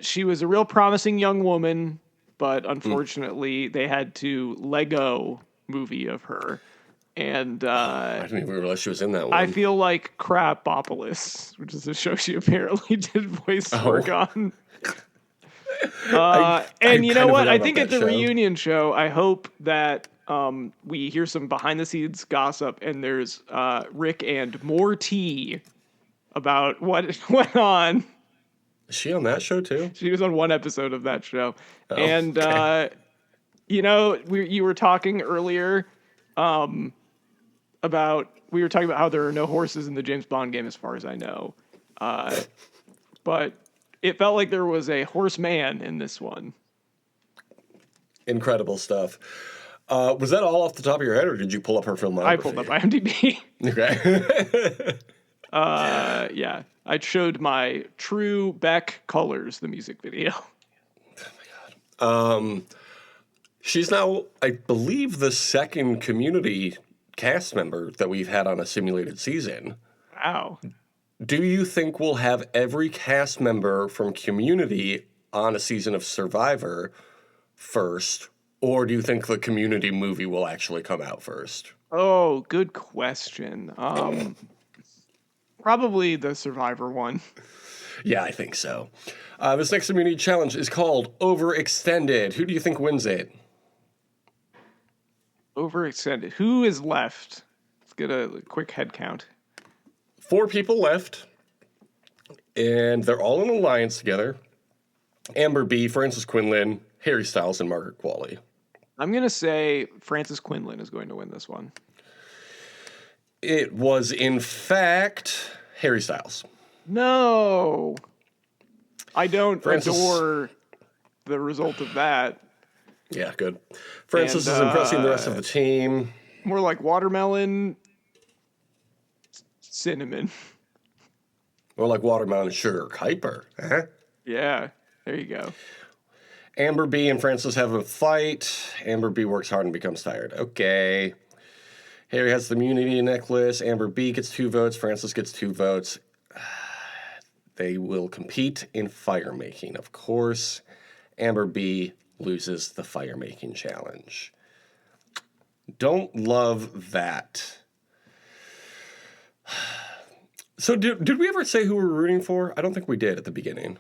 she was a real promising young woman, but unfortunately they had to Lego movie of her. And I didn't even realize she was in that one. I feel like Crapopolis, which is a show she apparently did voice work on. And you know what? I think at the reunion show, I hope that we hear some behind the scenes gossip, and there's Rick and more tea about what went on. Is she on that show too? She was on one episode of that show. Oh, and okay. You were talking earlier we were talking about how there are no horses in the James Bond game, as far as I know. But it felt like there was a horseman in this one. Incredible stuff. Was that all off the top of your head, or did you pull up her filmography? I pulled up IMDb. Okay. Yeah. I showed my True Beck Colors, the music video. Oh my god. She's now, I believe, the second Community cast member that we've had on a simulated season. Wow. Do you think we'll have every cast member from Community on a season of Survivor first, or do you think the Community movie will actually come out first? Oh, good question. Probably the Survivor one. Yeah, I think so. This next community challenge is called Overextended. Who do you think wins it? Overextended. Who is left? Let's get a quick head count. 4 people left, and they're all in an alliance together. Amber B, Francis Quinlan, Harry Styles, and Margaret Qualley. I'm going to say Francis Quinlan is going to win this one. It was, in fact, Harry Styles. No. I don't adore the result of that. Yeah, good. Francis is impressing the rest of the team. More like watermelon, cinnamon. More like watermelon sugar. Kuiper. Huh? Yeah, there you go. Amber B and Francis have a fight. Amber B works hard and becomes tired. Okay. Harry has the immunity necklace. Amber B gets 2 votes. Francis gets 2 votes. They will compete in fire making, of course. Amber B loses the fire making challenge. Don't love that. So did we ever say who we were rooting for? I don't think we did at the beginning.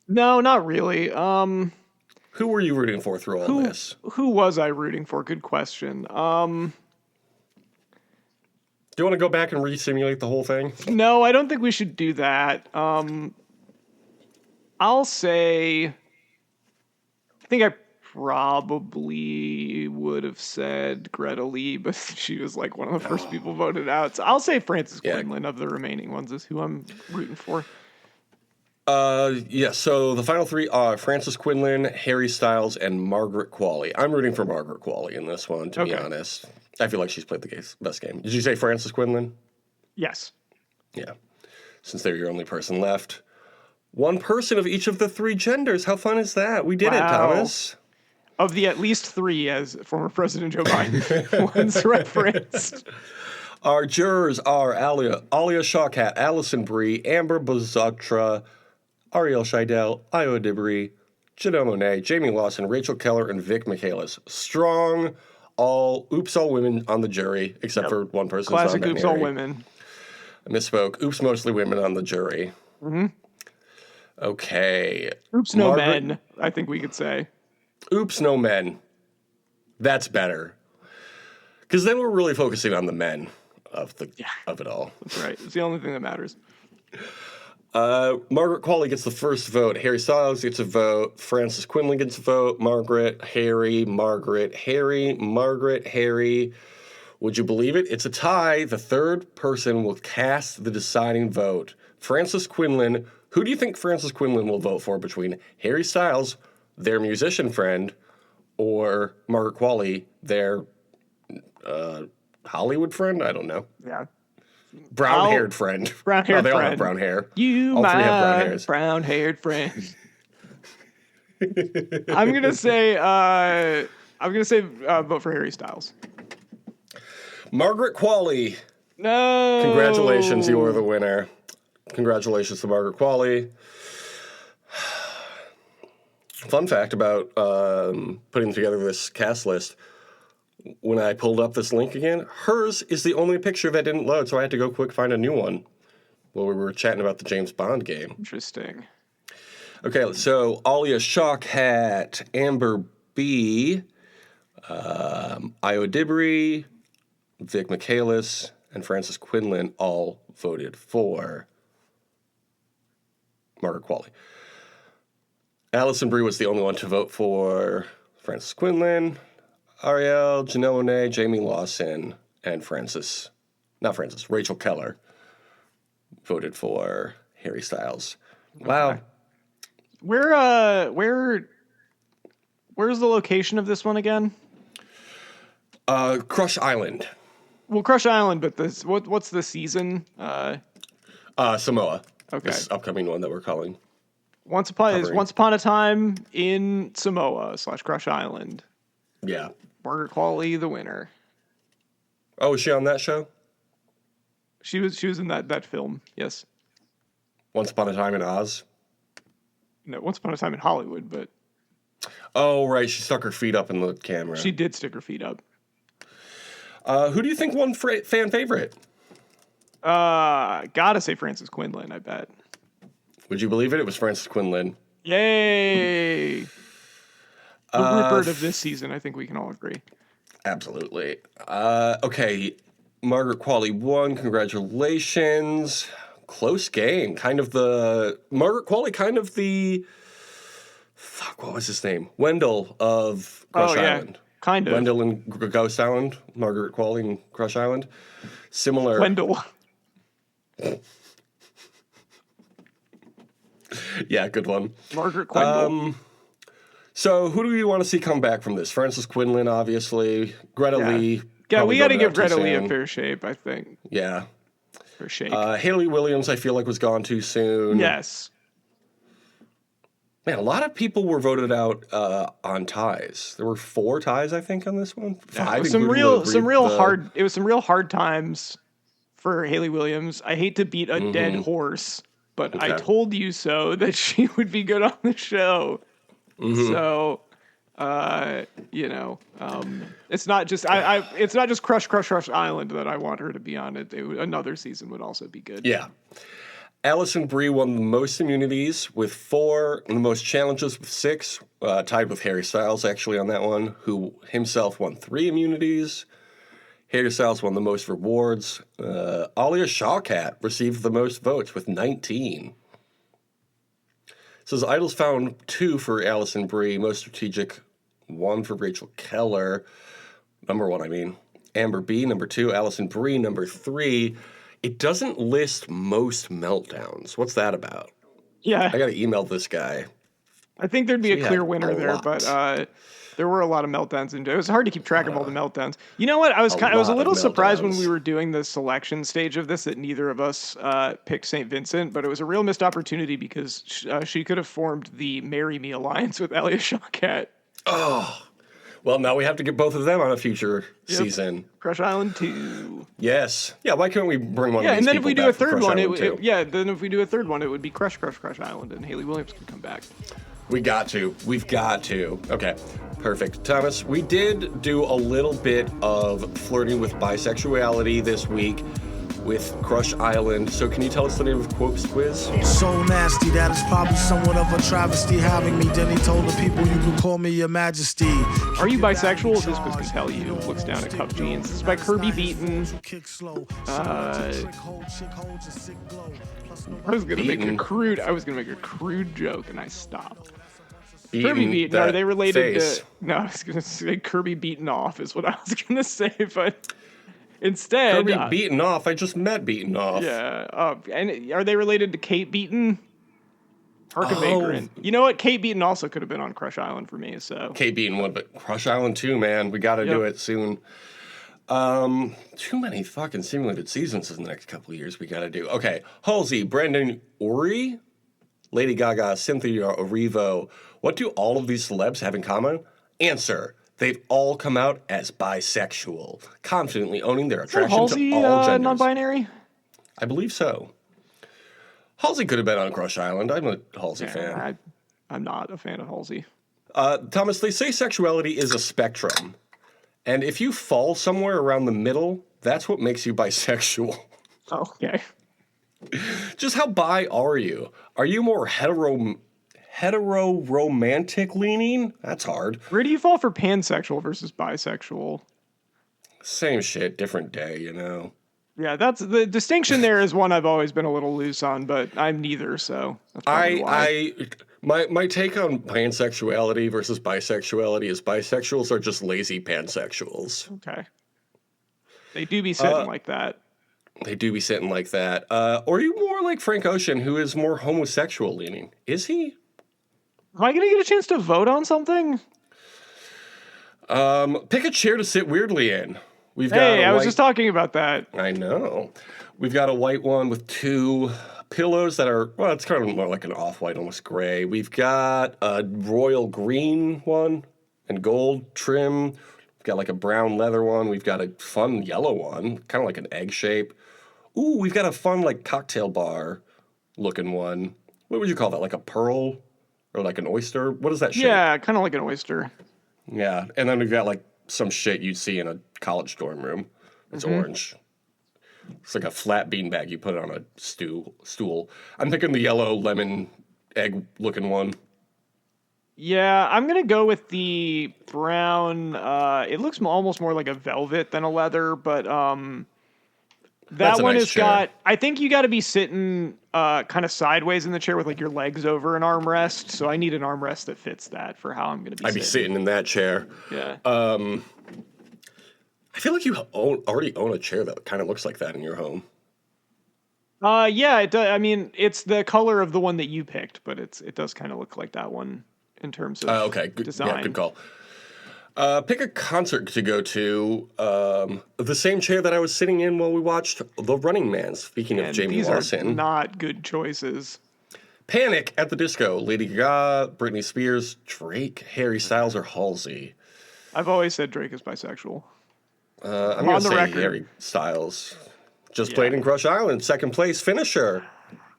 No, not really. Who were you rooting for through all this? Who was I rooting for? Good question. Do you want to go back and re-simulate the whole thing? No, I don't think we should do that. I'll say, I think I probably would have said Greta Lee, but she was like one of the first people voted out. So I'll say Francis Quinlan of the remaining ones is who I'm rooting for. Yeah, so the final 3 are Francis Quinlan, Harry Styles, and Margaret Qualley. I'm rooting for Margaret Qualley in this one, to be honest. I feel like she's played the best game. Did you say Francis Quinlan? Yes. Yeah. Since they're your only person left. One person of each of the 3 genders. How fun is that? We did it, Thomas. Of the at least 3, as former President Joe Biden once referenced. Our jurors are Alia Shawkat, Allison Brie, Amber Bazatra, Ariel Scheidel, Io Dibri, Janelle Monáe, Jamie Lawson, Rachel Keller, and Vic Michaelis. Strong, all women on the jury, except for one person. Classic oops all women. I misspoke. Oops, mostly women on the jury. Mm-hmm. Okay. Oops, no men, I think we could say. Oops, no men. That's better. Because then we're really focusing on the men of it all. That's right. It's the only thing that matters. Margaret Qualley gets the first vote. Harry Styles gets a vote. Francis Quinlan gets a vote. Margaret, Harry, Margaret, Harry, Margaret, Harry. Would you believe it? It's a tie. The third person will cast the deciding vote. Francis Quinlan. Who do you think Francis Quinlan will vote for between Harry Styles, their musician friend, or Margaret Qualley, their Hollywood friend? I don't know. Yeah. Brown-haired friend. Brown-haired they friend. all have brown hair. You, all my 3 have brown hairs. brown-haired friend. I'm gonna say vote for Harry Styles. Margaret Qualley. No. Congratulations, you are the winner. Congratulations to Margaret Qualley. Fun fact about putting together this cast list. When I pulled up this link again, hers is the only picture that didn't load, so I had to go quick find a new one while we were chatting about the James Bond game. Interesting. Okay, so Alia Shawkat, Amber B, Io Dibri, Vic Michaelis, and Francis Quinlan all voted for Margaret Qualley. Allison Brie was the only one to vote for Francis Quinlan. Ariel, Janelle Monáe, Jamie Lawson, and Rachel Keller voted for Harry Styles. Wow. Okay. Where's the location of this one again? Crush Island. Well, Crush Island, but what's the season? Samoa. Okay. This upcoming one that we're calling. Once Upon a Time in Samoa / Crush Island. Yeah. Margaret Qualley, the winner. Oh, is she on that show? She was in that film. Yes. Once Upon a Time in Oz. No, Once Upon a Time in Hollywood, but Oh, right. She stuck her feet up in the camera. she did stick her feet up. Who do you think won fan favorite? Gotta say Frances Quinlan, I bet. Would you believe it? It was Frances Quinlan. Yay! The Rupert of this season, I think we can all agree. Absolutely. Okay. Margaret Qualley won. Congratulations. Close game. Margaret Qualley, fuck, what was his name? Wendell of Crush Island. Kind of. Wendell in Ghost Island. Margaret Qualley in Crush Island. Similar. Wendell. Yeah, good one. Margaret Quendell. So who do we want to see come back from this? Frances Quinlan, obviously. Greta Lee. Yeah, we got to give Greta Greta Lee a fair shake, I think. Yeah. Fair shake. Haley Williams, I feel like, was gone too soon. Yes. Man, a lot of people were voted out on ties. There were 4 ties, I think, on this one. 5. It was some real hard times for Haley Williams. I hate to beat a dead horse, but I told you so that she would be good on the show. So, it's not just it's not just Crush Island that I want her to be on it. Another season would also be good. Yeah. Allison Brie won the most immunities with 4, and the most challenges with 6, tied with Harry Styles actually on that one, who himself won 3 immunities. Harry Styles won the most rewards. Alia Shawkat received the most votes with 19. It says Idols found 2 for Allison Brie, most strategic 1 for Rachel Keller, number 1 I mean. Amber B, number 2, Allison Brie, number 3. It doesn't list most meltdowns. What's that about? Yeah. I got to email this guy. I think there'd be a clear winner there, but there were a lot of meltdowns. It was hard to keep track of all the meltdowns. You know what? I was a little surprised when we were doing the selection stage of this that neither of us picked St. Vincent, but it was a real missed opportunity because she could have formed the Marry Me alliance with Alia Shawkat. Oh. Well, now we have to get both of them on a future season. Crush Island 2. Yes. Yeah, why can't we bring one of these and then people if we do back a for third Crush one, Island it would be Crush Island, and Haley Williams could come back. We've got to. Okay, perfect. Thomas, we did do a little bit of flirting with bisexuality this week with Crush Island. So can you tell us the name of Quote's quiz? So nasty that it's probably somewhat of a travesty having me. Then he told the people you can call me your majesty. Are you bisexual? This quiz can tell you. Looks down at Cuff Jeans. This is by Kirby Beaton. I was gonna make a crude joke and I stopped. Kirby Beaton, are they related to... No, I was gonna say Kirby Beaton off is what I was gonna say, but instead... Kirby Beaton off? I just met Beaton off. Yeah, and are they related to Kate Beaton? Vagrant. You know what? Kate Beaton also could have been on Crush Island for me, so... Kate Beaton would, but Crush Island too, man. We gotta do it soon. Too many fucking simulated seasons in the next couple of years we gotta do. Okay, Halsey, Brandon Urie, Lady Gaga, Cynthia Erivo. What do all of these celebs have in common? Answer: they've all come out as bisexual, confidently owning their attraction Halsey, to all genders. Non-binary? I believe so. Halsey could have been on Crush Island. I'm a Halsey fan. I'm not a fan of Halsey. Thomas, they say sexuality is a spectrum. And if you fall somewhere around the middle, that's what makes you bisexual. Oh, okay. Just how bi are you? Are you more hetero-romantic leaning? That's hard. Where do you fall for pansexual versus bisexual? Same shit, different day, you know. Yeah, that's the distinction. There is one I've always been a little loose on, but I'm neither, so that's probably why. My take on pansexuality versus bisexuality is bisexuals are just lazy pansexuals. Okay. They do be sitting like that. They do be sitting like that. Or are you more like Frank Ocean, who is more homosexual leaning? Is he? Am I going to get a chance to vote on something? Pick a chair to sit weirdly in. I was just talking about that. I know. We've got a white one with 2 pillows that are, well, it's kind of more like an off-white, almost gray. We've got a royal green one and gold trim. We've got like a brown leather one. We've got a fun yellow one, kind of like an egg shape. Ooh, we've got a fun, like, cocktail bar looking one. What would you call that? Like a pearl or like an oyster? What is that shape? Yeah, kind of like an oyster. Yeah. And then we've got like some shit you'd see in a college dorm room. It's orange. It's like a flat beanbag you put on a stool. I'm thinking the yellow lemon egg looking one. Yeah, I'm gonna go with the brown. It looks almost more like a velvet than a leather, but That's that a one nice has chair. got. I think you got to be sitting kind of sideways in the chair with like your legs over an armrest. So I need an armrest that fits that for how I'm gonna be. I'd be sitting in that chair. Yeah. I feel like you already own a chair that kind of looks like that in your home. Yeah. It does. I mean, it's the color of the one that you picked, but it does kind of look like that one in terms of Okay, good, design. yeah, good call. Pick a concert to go to. The same chair that I was sitting in while we watched The Running Man. Speaking of And Jamie these Lawson. are not good choices. Panic at the Disco. Lady Gaga, Britney Spears, Drake, Harry Styles, or Halsey. I've always said Drake is bisexual. I'm going on to the say record. Harry Styles. Just Yeah. played in Crush Island, second place finisher.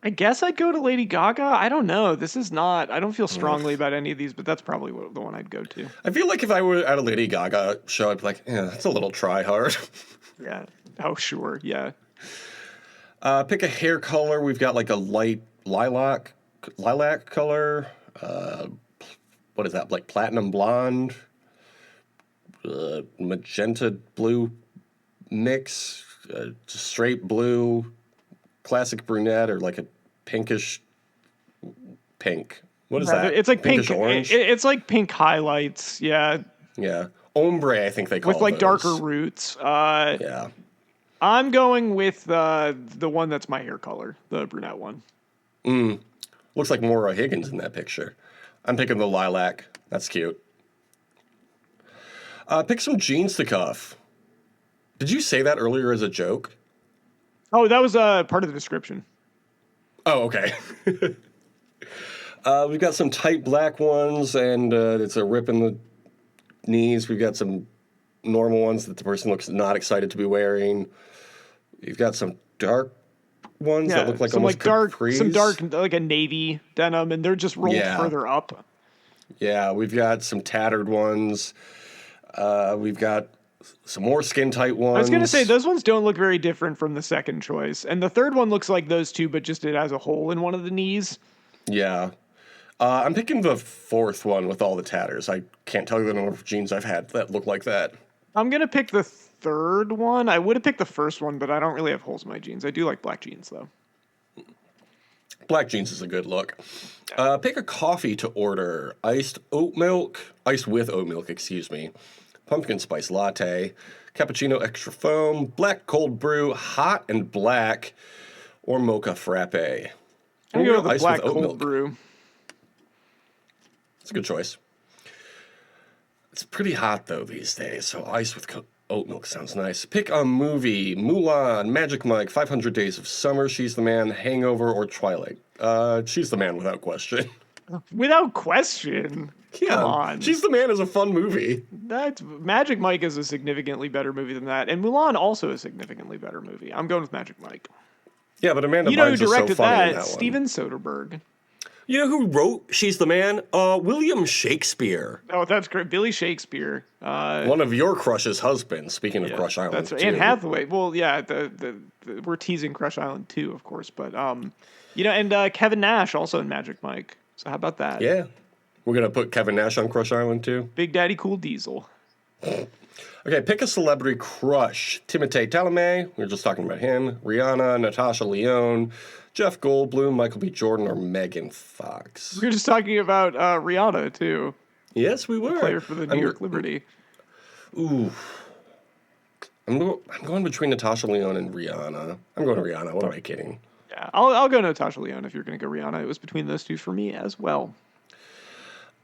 I guess I'd go to Lady Gaga. I don't know. This is not. I don't feel strongly about any of these, but that's probably the one I'd go to. I feel like if I were at a Lady Gaga show, I'd be like, yeah, that's a little try hard. Yeah. Oh, sure. Yeah. Pick a hair color. We've got like a light lilac color. What is that? Like platinum blonde, magenta blue mix, straight blue, classic brunette, or like a pinkish pink. What is that? It's like pinkish pink. orange. It's like pink highlights. Yeah. Yeah, ombre. I think they call With like those. darker roots. Yeah. I'm going with the one that's my hair color, the brunette one. Looks like Maura Higgins in that picture. I'm picking the lilac. That's cute. Pick some jeans to cuff. Did you say that earlier as a joke? Oh, that was part of the description. Oh, okay. We've got some tight black ones, and it's a rip in the knees. We've got some normal ones that the person looks not excited to be wearing. We've got some dark ones that look like some almost like dark, capris. some dark, like a navy denim, and they're just rolled further up. Yeah, we've got some tattered ones. We've got some more skin tight ones. I was gonna say those ones don't look very different from the second choice, and the third one looks like those two, but just it has a hole in one of the knees. Yeah. I'm picking the fourth one with all the tatters. I can't tell you the number of jeans I've had that look like that. I'm gonna pick the third one. I would have picked the first one, but I don't really have holes in my jeans. I do like black jeans though. Black jeans is a good look. Pick a coffee to order. Iced with oat milk, excuse me. Pumpkin spice latte, cappuccino extra foam, black cold brew, hot and black, or mocha frappe. I'm gonna go with the iced black oat cold milk. brew. It's a good choice. It's pretty hot though these days, so ice with oat milk sounds nice. Pick a movie: Mulan, Magic Mike, 500 Days of Summer, She's the Man, Hangover, or Twilight. She's the Man without question. Without question. Yeah, Come on. She's the Man is a fun movie. That's Magic Mike is a significantly better movie than that, and Mulan also a significantly better movie. I'm going with Magic Mike. Yeah, but Amanda You know who Bynes is so directed funny in that? that one. Steven Soderbergh. You know who wrote She's the Man? William Shakespeare. Oh, that's great. Billy Shakespeare. One of your crush's husbands, speaking of Crush Island. That's right. too. Anne Hathaway. Well, yeah, we're teasing Crush Island too, of course, but and Kevin Nash also in Magic Mike. So how about that? Yeah. We're going to put Kevin Nash on Crush Island too? Big Daddy Cool Diesel. Okay, pick a celebrity crush. Timothée Chalamet, we were just talking about him. Rihanna, Natasha Lyonne, Jeff Goldblum, Michael B. Jordan, or Megan Fox. We were just talking about Rihanna too. Yes, we were. Player for the New York Liberty. Ooh. I'm going between Natasha Lyonne and Rihanna. I'm going to Rihanna. What am I kidding? Yeah, I'll go Natasha Lyonne if you're going to go Rihanna. It was between those two for me as well.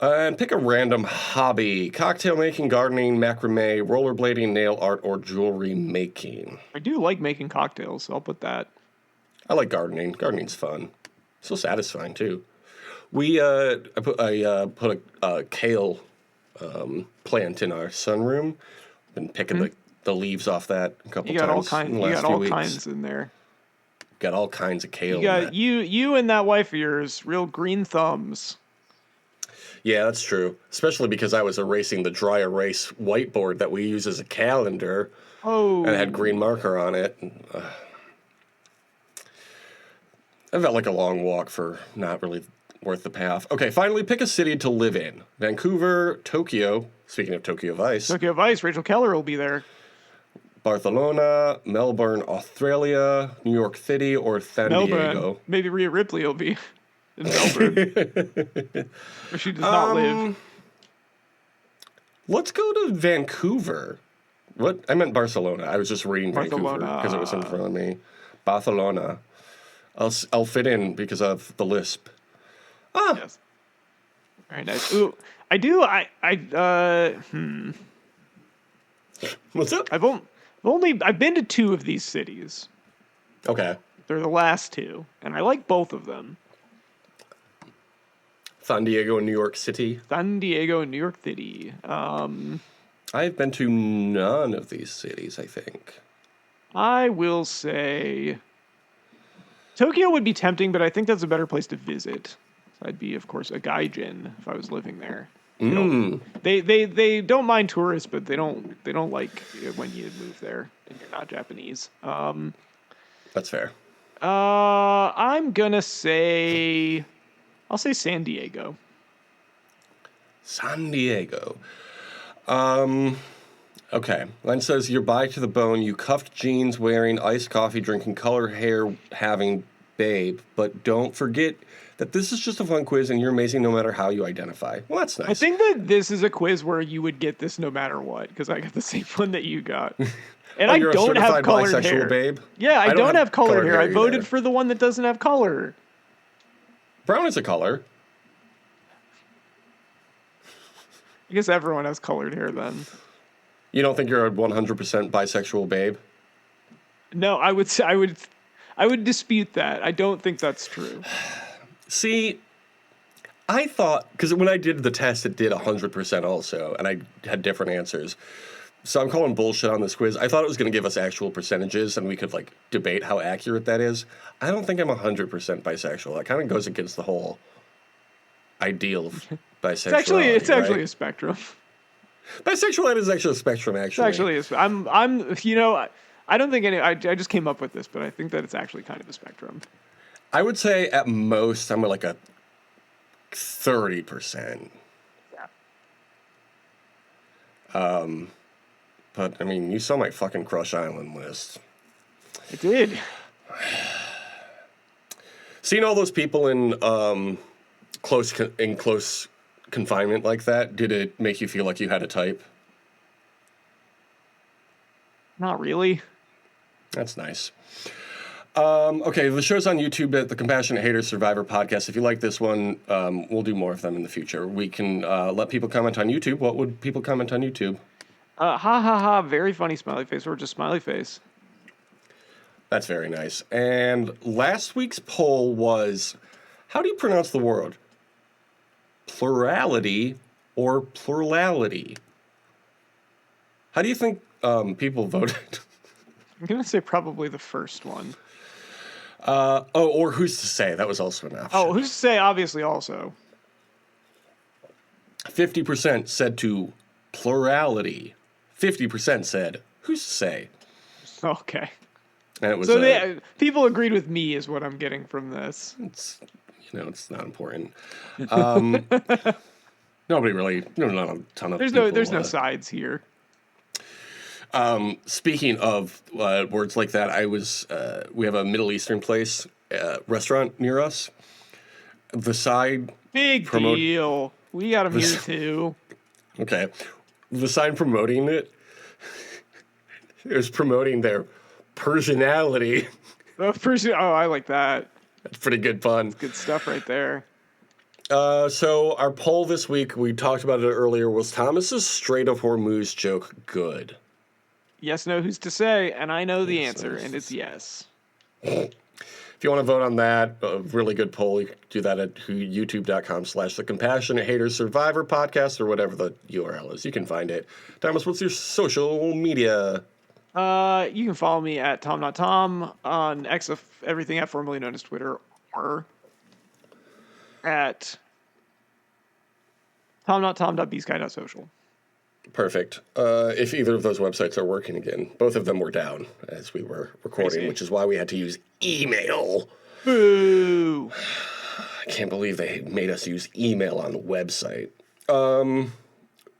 And pick a random hobby. Cocktail making, gardening, macrame, rollerblading, nail art, or jewelry making. I do like making cocktails, so I'll put that. I like gardening. Gardening's fun. So satisfying, too. I put a kale plant in our sunroom. Been picking the leaves off that a couple You got times all in the last few weeks. kinds in there. got all kinds of kale. You got you and that wife of yours, real green thumbs. Yeah, that's true. Especially because I was erasing the dry erase whiteboard that we use as a calendar. Oh. And it had green marker on it. I felt like a long walk for not really worth the payoff. Okay, finally, pick a city to live in. Vancouver, Tokyo. Speaking of Tokyo Vice. Tokyo Vice, Rachel Keller will be there. Barcelona, Melbourne, Australia, New York City, or San Diego. Maybe Rhea Ripley will be in Melbourne. Where she does not live. Let's go to Vancouver. What? I meant Barcelona. I was just reading Vancouver because it was in front of me. Barcelona. I'll fit in because of the lisp. Yes. Very nice. Ooh, I do. What's up? I've been to 2 of these cities. Okay. They're the last 2, and I like both of them. San Diego and New York City. San Diego and New York City. I've been to none of these cities, I think. I will say Tokyo would be tempting, but I think that's a better place to visit. I'd be, of course, a gaijin if I was living there. They don't mind tourists, but they don't like it when you move there and you're not Japanese. That's fair. I'll say San Diego. San Diego. Okay. Mine says you're bi to the bone, you cuffed jeans wearing iced coffee, drinking color hair having babe, but don't forget that this is just a fun quiz and you're amazing no matter how you identify. Well, that's nice. I think that this is a quiz where you would get this no matter what, because I got the same one that you got. And I don't have colored hair. Babe? Yeah, I don't have colored hair. I either. voted for the one that doesn't have color. Brown is a color. I guess everyone has colored hair then. You don't think you're a 100% bisexual babe? No, I would dispute that. I don't think that's true. See, I thought, because when I did the test, it did 100% also, and I had different answers. So I'm calling bullshit on this quiz. I thought it was going to give us actual percentages, and we could, like, debate how accurate that is. I don't think I'm 100% bisexual. That kind of goes against the whole ideal of bisexuality. It's actually a spectrum. Bisexuality is actually a spectrum, actually. It's actually, I don't think I just came up with this, but I think that it's actually kind of a spectrum. I would say at most I'm like a 30%. Yeah. But I mean, you saw my fucking Crush Island list. I did. Seeing all those people in close confinement like that, did it make you feel like you had a type? Not really. That's nice. Okay, the show's on YouTube at the Compassionate Haters Survivor Podcast. If you like this one, we'll do more of them in the future. We can let people comment on YouTube. What would people comment on YouTube? Ha ha ha, very funny smiley face, or just smiley face. That's very nice. And last week's poll was, how do you pronounce the word? Plurality or plurality? How do you think people voted? I'm going to say probably the first one. Or who's to say? That was also an option. Oh, who's to say, obviously, also. 50% said to plurality. 50% said, who's to say? Okay. And it was so people agreed with me is what I'm getting from this. It's not important. Nobody really, not a ton of people. There's no sides here. Speaking of words like that, we have a Middle Eastern place, restaurant near us. The side... Big deal. We got them here too. Okay. The sign promoting it, it was promoting their personality. Oh, I like that. That's pretty good fun. That's good stuff right there. So our poll this week, we talked about it earlier, was Thomas's Strait of Hormuz joke good? Yes, no, who's to say? And I know the answer, and it's yes. If you want to vote on that, a really good poll, you can do that at youtube.com/The Compassionate Haters Survivor Podcast or whatever the URL is. You can find it. Thomas, what's your social media? You can follow me at Tom Not Tom on X of everything at formerly known as Twitter, or at tomnottom.bsky.social. Perfect. If either of those websites are working again, both of them were down as we were recording, which is why we had to use email. Boo! I can't believe they made us use email on the website.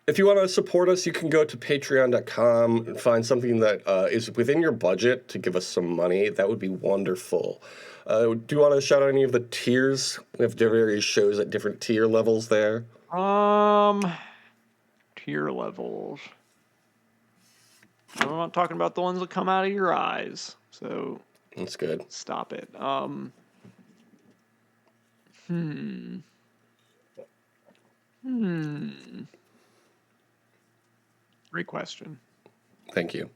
If you want to support us, you can go to patreon.com and find something that is within your budget to give us some money. That would be wonderful. Do you want to shout out any of the tiers? We have various shows at different tier levels there. Tier levels. I'm not talking about the ones that come out of your eyes. So that's good. Stop it. Great question. Thank you.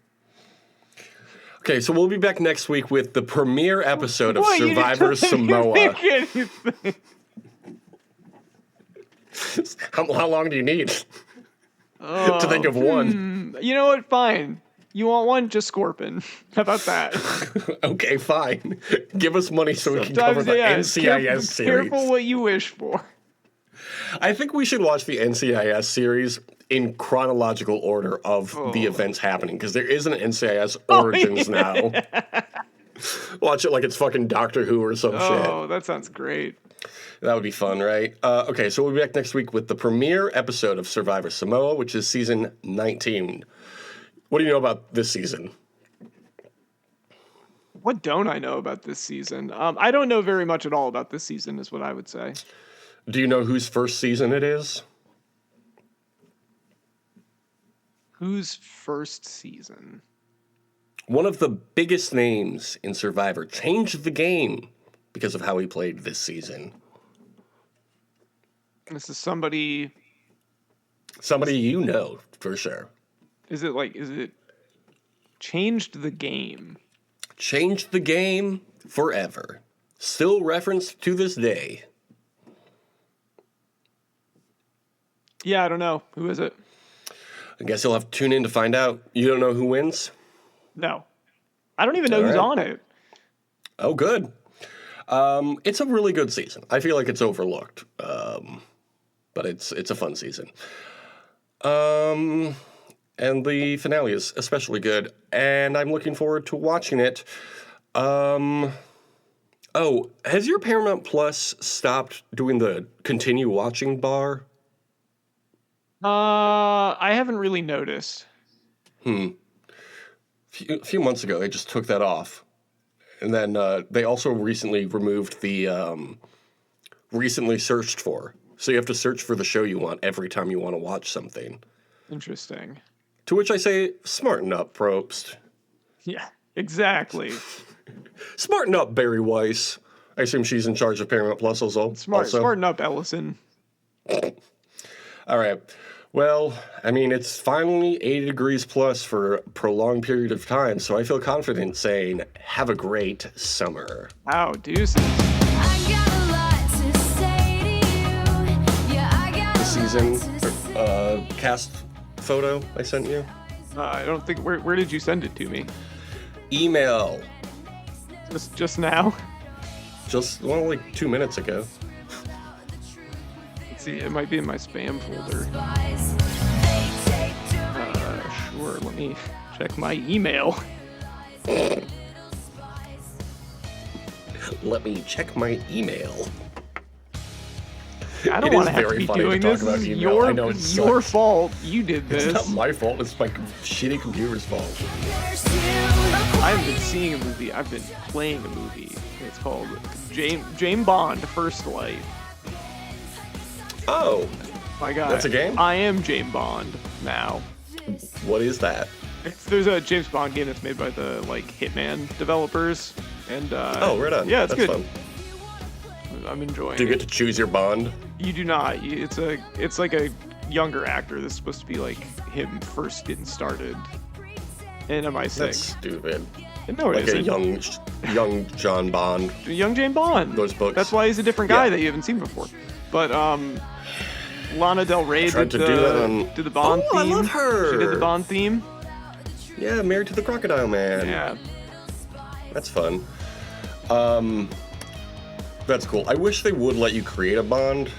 Okay, so we'll be back next week with the premiere episode of Survivor Samoa. How long do you need to think of one? You know what? Fine. You want one? Just Scorpion. How about that? Okay, fine. Give us money so we can cover the NCIS series. Careful what you wish for. I think we should watch the NCIS series in chronological order of the events happening, because there is an NCIS Origins now. Watch it like it's fucking Doctor Who or some shit. Oh, that sounds great. That would be fun, right? Okay, so we'll be back next week with the premiere episode of Survivor Samoa, which is season 19. What do you know about this season? What don't I know about this season? I don't know very much at all about this season, is what I would say. Do you know whose first season it is? Whose first season? One of the biggest names in Survivor changed the game because of how he played this season. This is somebody... Somebody you know, for sure. Is it changed the game? Changed the game forever. Still referenced to this day. Yeah, I don't know. Who is it? I guess you'll have to tune in to find out. You don't know who wins? No. I don't even know who's on it. Oh, good. It's a really good season. I feel like it's overlooked. But it's a fun season. And the finale is especially good. And I'm looking forward to watching it. Oh, has your Paramount Plus stopped doing the continue watching bar? I haven't really noticed. A few months ago, they just took that off. And then they also recently removed the recently searched for. So you have to search for the show you want every time you want to watch something. Interesting. To which I say, smarten up, Probst. Yeah, exactly. Smarten up, Barry Weiss. I assume she's in charge of Paramount Plus also. Smarten up, Ellison. All right. Well, I mean, it's finally 80 degrees plus for a prolonged period of time, so I feel confident saying, have a great summer. Ow, deuces. The season cast photo I sent you? I don't think... Where did you send it to me? Email. Just now? Just, like 2 minutes ago. Let's see, it might be in my spam folder. Sure, let me check my email. Let me check my email. I don't want to have to be doing this. This is your fault. You did this. It's not my fault. It's my shitty computer's fault. I haven't been seeing a movie. I've been playing a movie. It's called James Bond: First Light. Oh. My God. That's a game? I am James Bond now. What is that? There's a James Bond game that's made by the Hitman developers. And right on. Yeah, it's that's good. Fun. I'm enjoying it. Do you get to choose your Bond? You do not. It's like a younger actor. This is supposed to be like him first getting started in MI6. That's stupid. No, it isn't. A young John Bond. Young James Bond. Those books. That's why he's a different guy that you haven't seen before. But Lana Del Rey did the Bond theme. I love her. She did the Bond theme. Yeah, Married to the Crocodile Man. Yeah. That's fun. That's cool. I wish they would let you create a bond.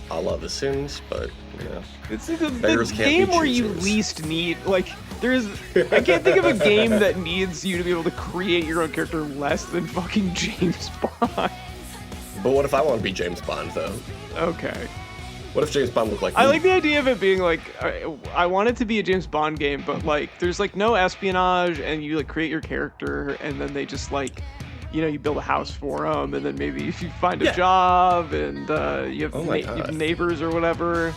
A la The Sims, but yeah. It's the game where you least need, like, I can't think of a game that needs you to be able to create your own character less than fucking James Bond. But what if I want to be James Bond, though? Okay. What if James Bond looked like me? I like the idea of it being like, I want it to be a James Bond game, but like, there's like no espionage, and you like create your character, and then they just like, you build a house for them, and then maybe if you find a job, and you have neighbors or whatever.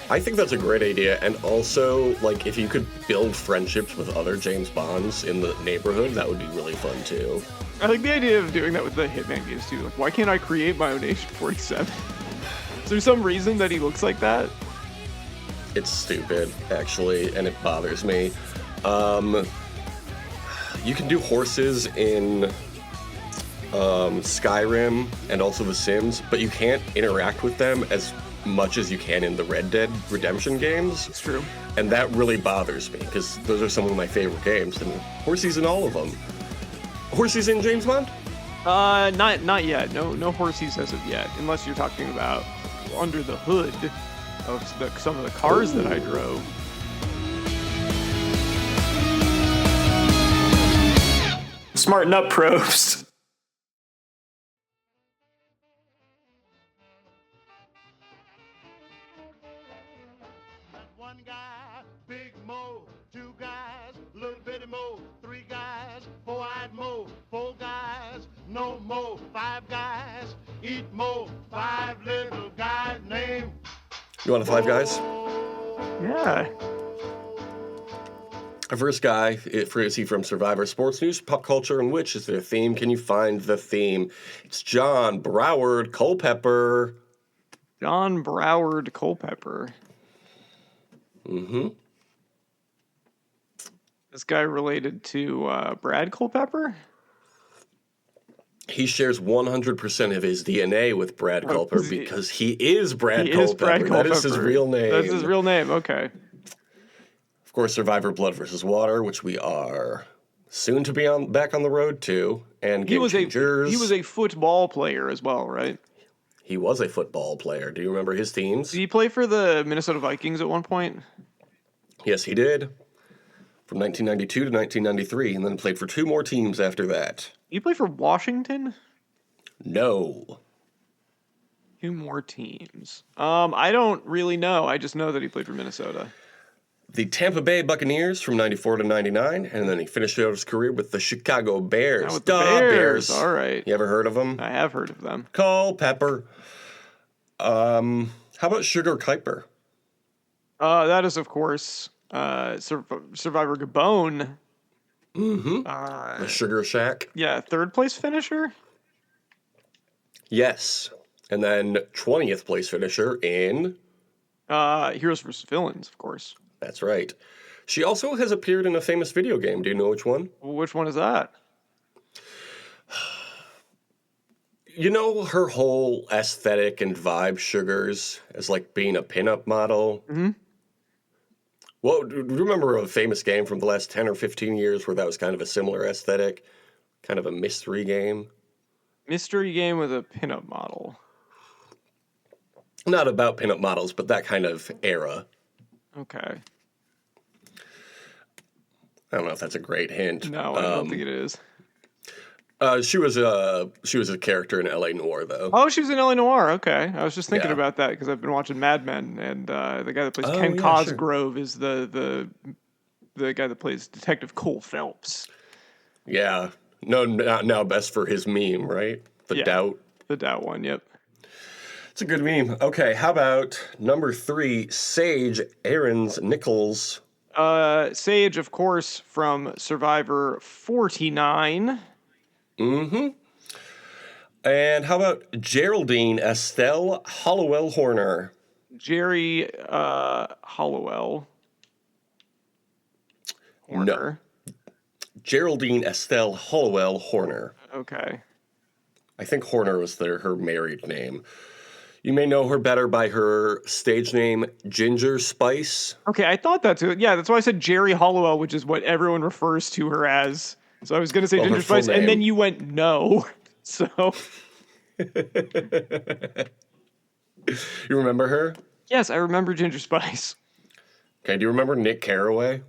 I think that's a great idea, and also, like, if you could build friendships with other James Bonds in the neighborhood, that would be really fun, too. I like the idea of doing that with the Hitman games, too. Like, why can't I create my own Agent 47? Is there some reason that he looks like that? It's stupid, actually, and it bothers me. You can do horses in Skyrim and also The Sims, but you can't interact with them as much as you can in the Red Dead Redemption games. It's true. And that really bothers me, because those are some of my favorite games, and Horsey's in all of them. Horsey's in James Bond? Not yet. No Horsies as of yet, unless you're talking about under the hood of some of the cars that I drove. Smarten up, probes. One guy, big Mo, two guys, little bitty Mo, three guys, four-eyed Mo, four guys, no Mo, five guys, eat Mo, five little guys named. You want a Five Guys? Yeah. Our first guy, is he from Survivor Sports News, Pop Culture, and which is their theme? Can you find the theme? It's John Broward Culpepper. John Broward Culpepper. Mm-hmm. This guy related to Brad Culpepper? He shares 100% of his DNA with Brad Culpepper because he is Brad Culpepper. That is his real name. That's his real name, okay. Of course, Survivor Blood vs. Water, which we are soon to be back on the road to, and Game Changers. He was a football player as well, right? He was a football player. Do you remember his teams? Did he play for the Minnesota Vikings at one point? Yes, he did. From 1992 to 1993, and then played for two more teams after that. Did he play for Washington? No. Two more teams. I don't really know. I just know that he played for Minnesota. The Tampa Bay Buccaneers from 94 to 99, and then he finished out his career with the Chicago Bears. With the Bears. All right. You ever heard of them? I have heard of them. Culpepper. How about Sugar Kuiper? That is, of course, Survivor Gabon. Mm-hmm. The Sugar Shack. Yeah, third place finisher? Yes. And then 20th place finisher in... Heroes vs. Villains, of course. That's right. She also has appeared in a famous video game. Do you know which one? Which one is that? You know her whole aesthetic and vibe, Sugars, as like being a pinup model? Mm-hmm. Well, do you remember a famous game from the last 10 or 15 years where that was kind of a similar aesthetic? Kind of a mystery game? Mystery game with a pinup model. Not about pinup models, but that kind of era. Okay. I don't know if that's a great hint. No, I don't think it is. She was a character in L.A. Noire, though. Oh, she was in L.A. Noire. Okay, I was just thinking about that because I've been watching Mad Men, and the guy that plays Ken Cosgrove is the guy that plays Detective Cole Phelps. Yeah. No, now best for his meme, right? The Doubt. The Doubt one. Yep. It's a good meme. Okay, how about number 3, Sage Aarons Nichols? Sage, of course, from Survivor 49. Mm-hmm. And how about Geraldine Estelle Hollowell Horner? Jerry Hollowell Horner. No. Geraldine Estelle Hollowell Horner. Okay. I think Horner was her married name. You may know her better by her stage name, Ginger Spice. Okay, I thought that too. Yeah, that's why I said Jerry Hollowell, which is what everyone refers to her as. So I was going to say Well, her Ginger full Spice, and then name. you went no. So You remember her? yes, I remember Ginger Spice Okay, do you remember Nick Carraway?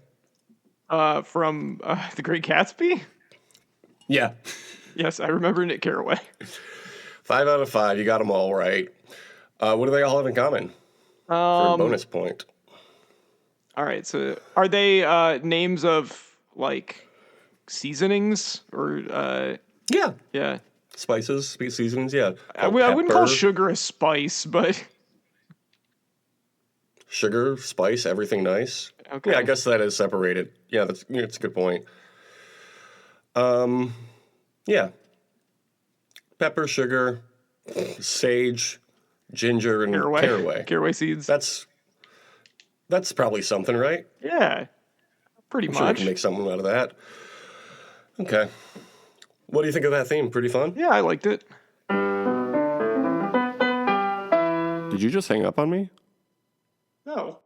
from The Great Gatsby. Yeah. Yes, I remember Nick Carraway. 5 out of 5. You got them all right. What do they all have in common? For a bonus point. All right, so are they names of like seasonings or Yeah. yeah? Spices, seasonings, yeah. I wouldn't call sugar a spice, but Sugar, spice, everything nice. okay. Yeah, I guess that is separated. Yeah, that's a good point. Yeah. Pepper, sugar, sage, ginger, and caraway. Caraway seeds. That's probably something, right? Yeah, pretty I'm sure we much. can make something out of that. Okay. What do you think of that theme? Pretty fun? Yeah, I liked it. Did you just hang up on me? No.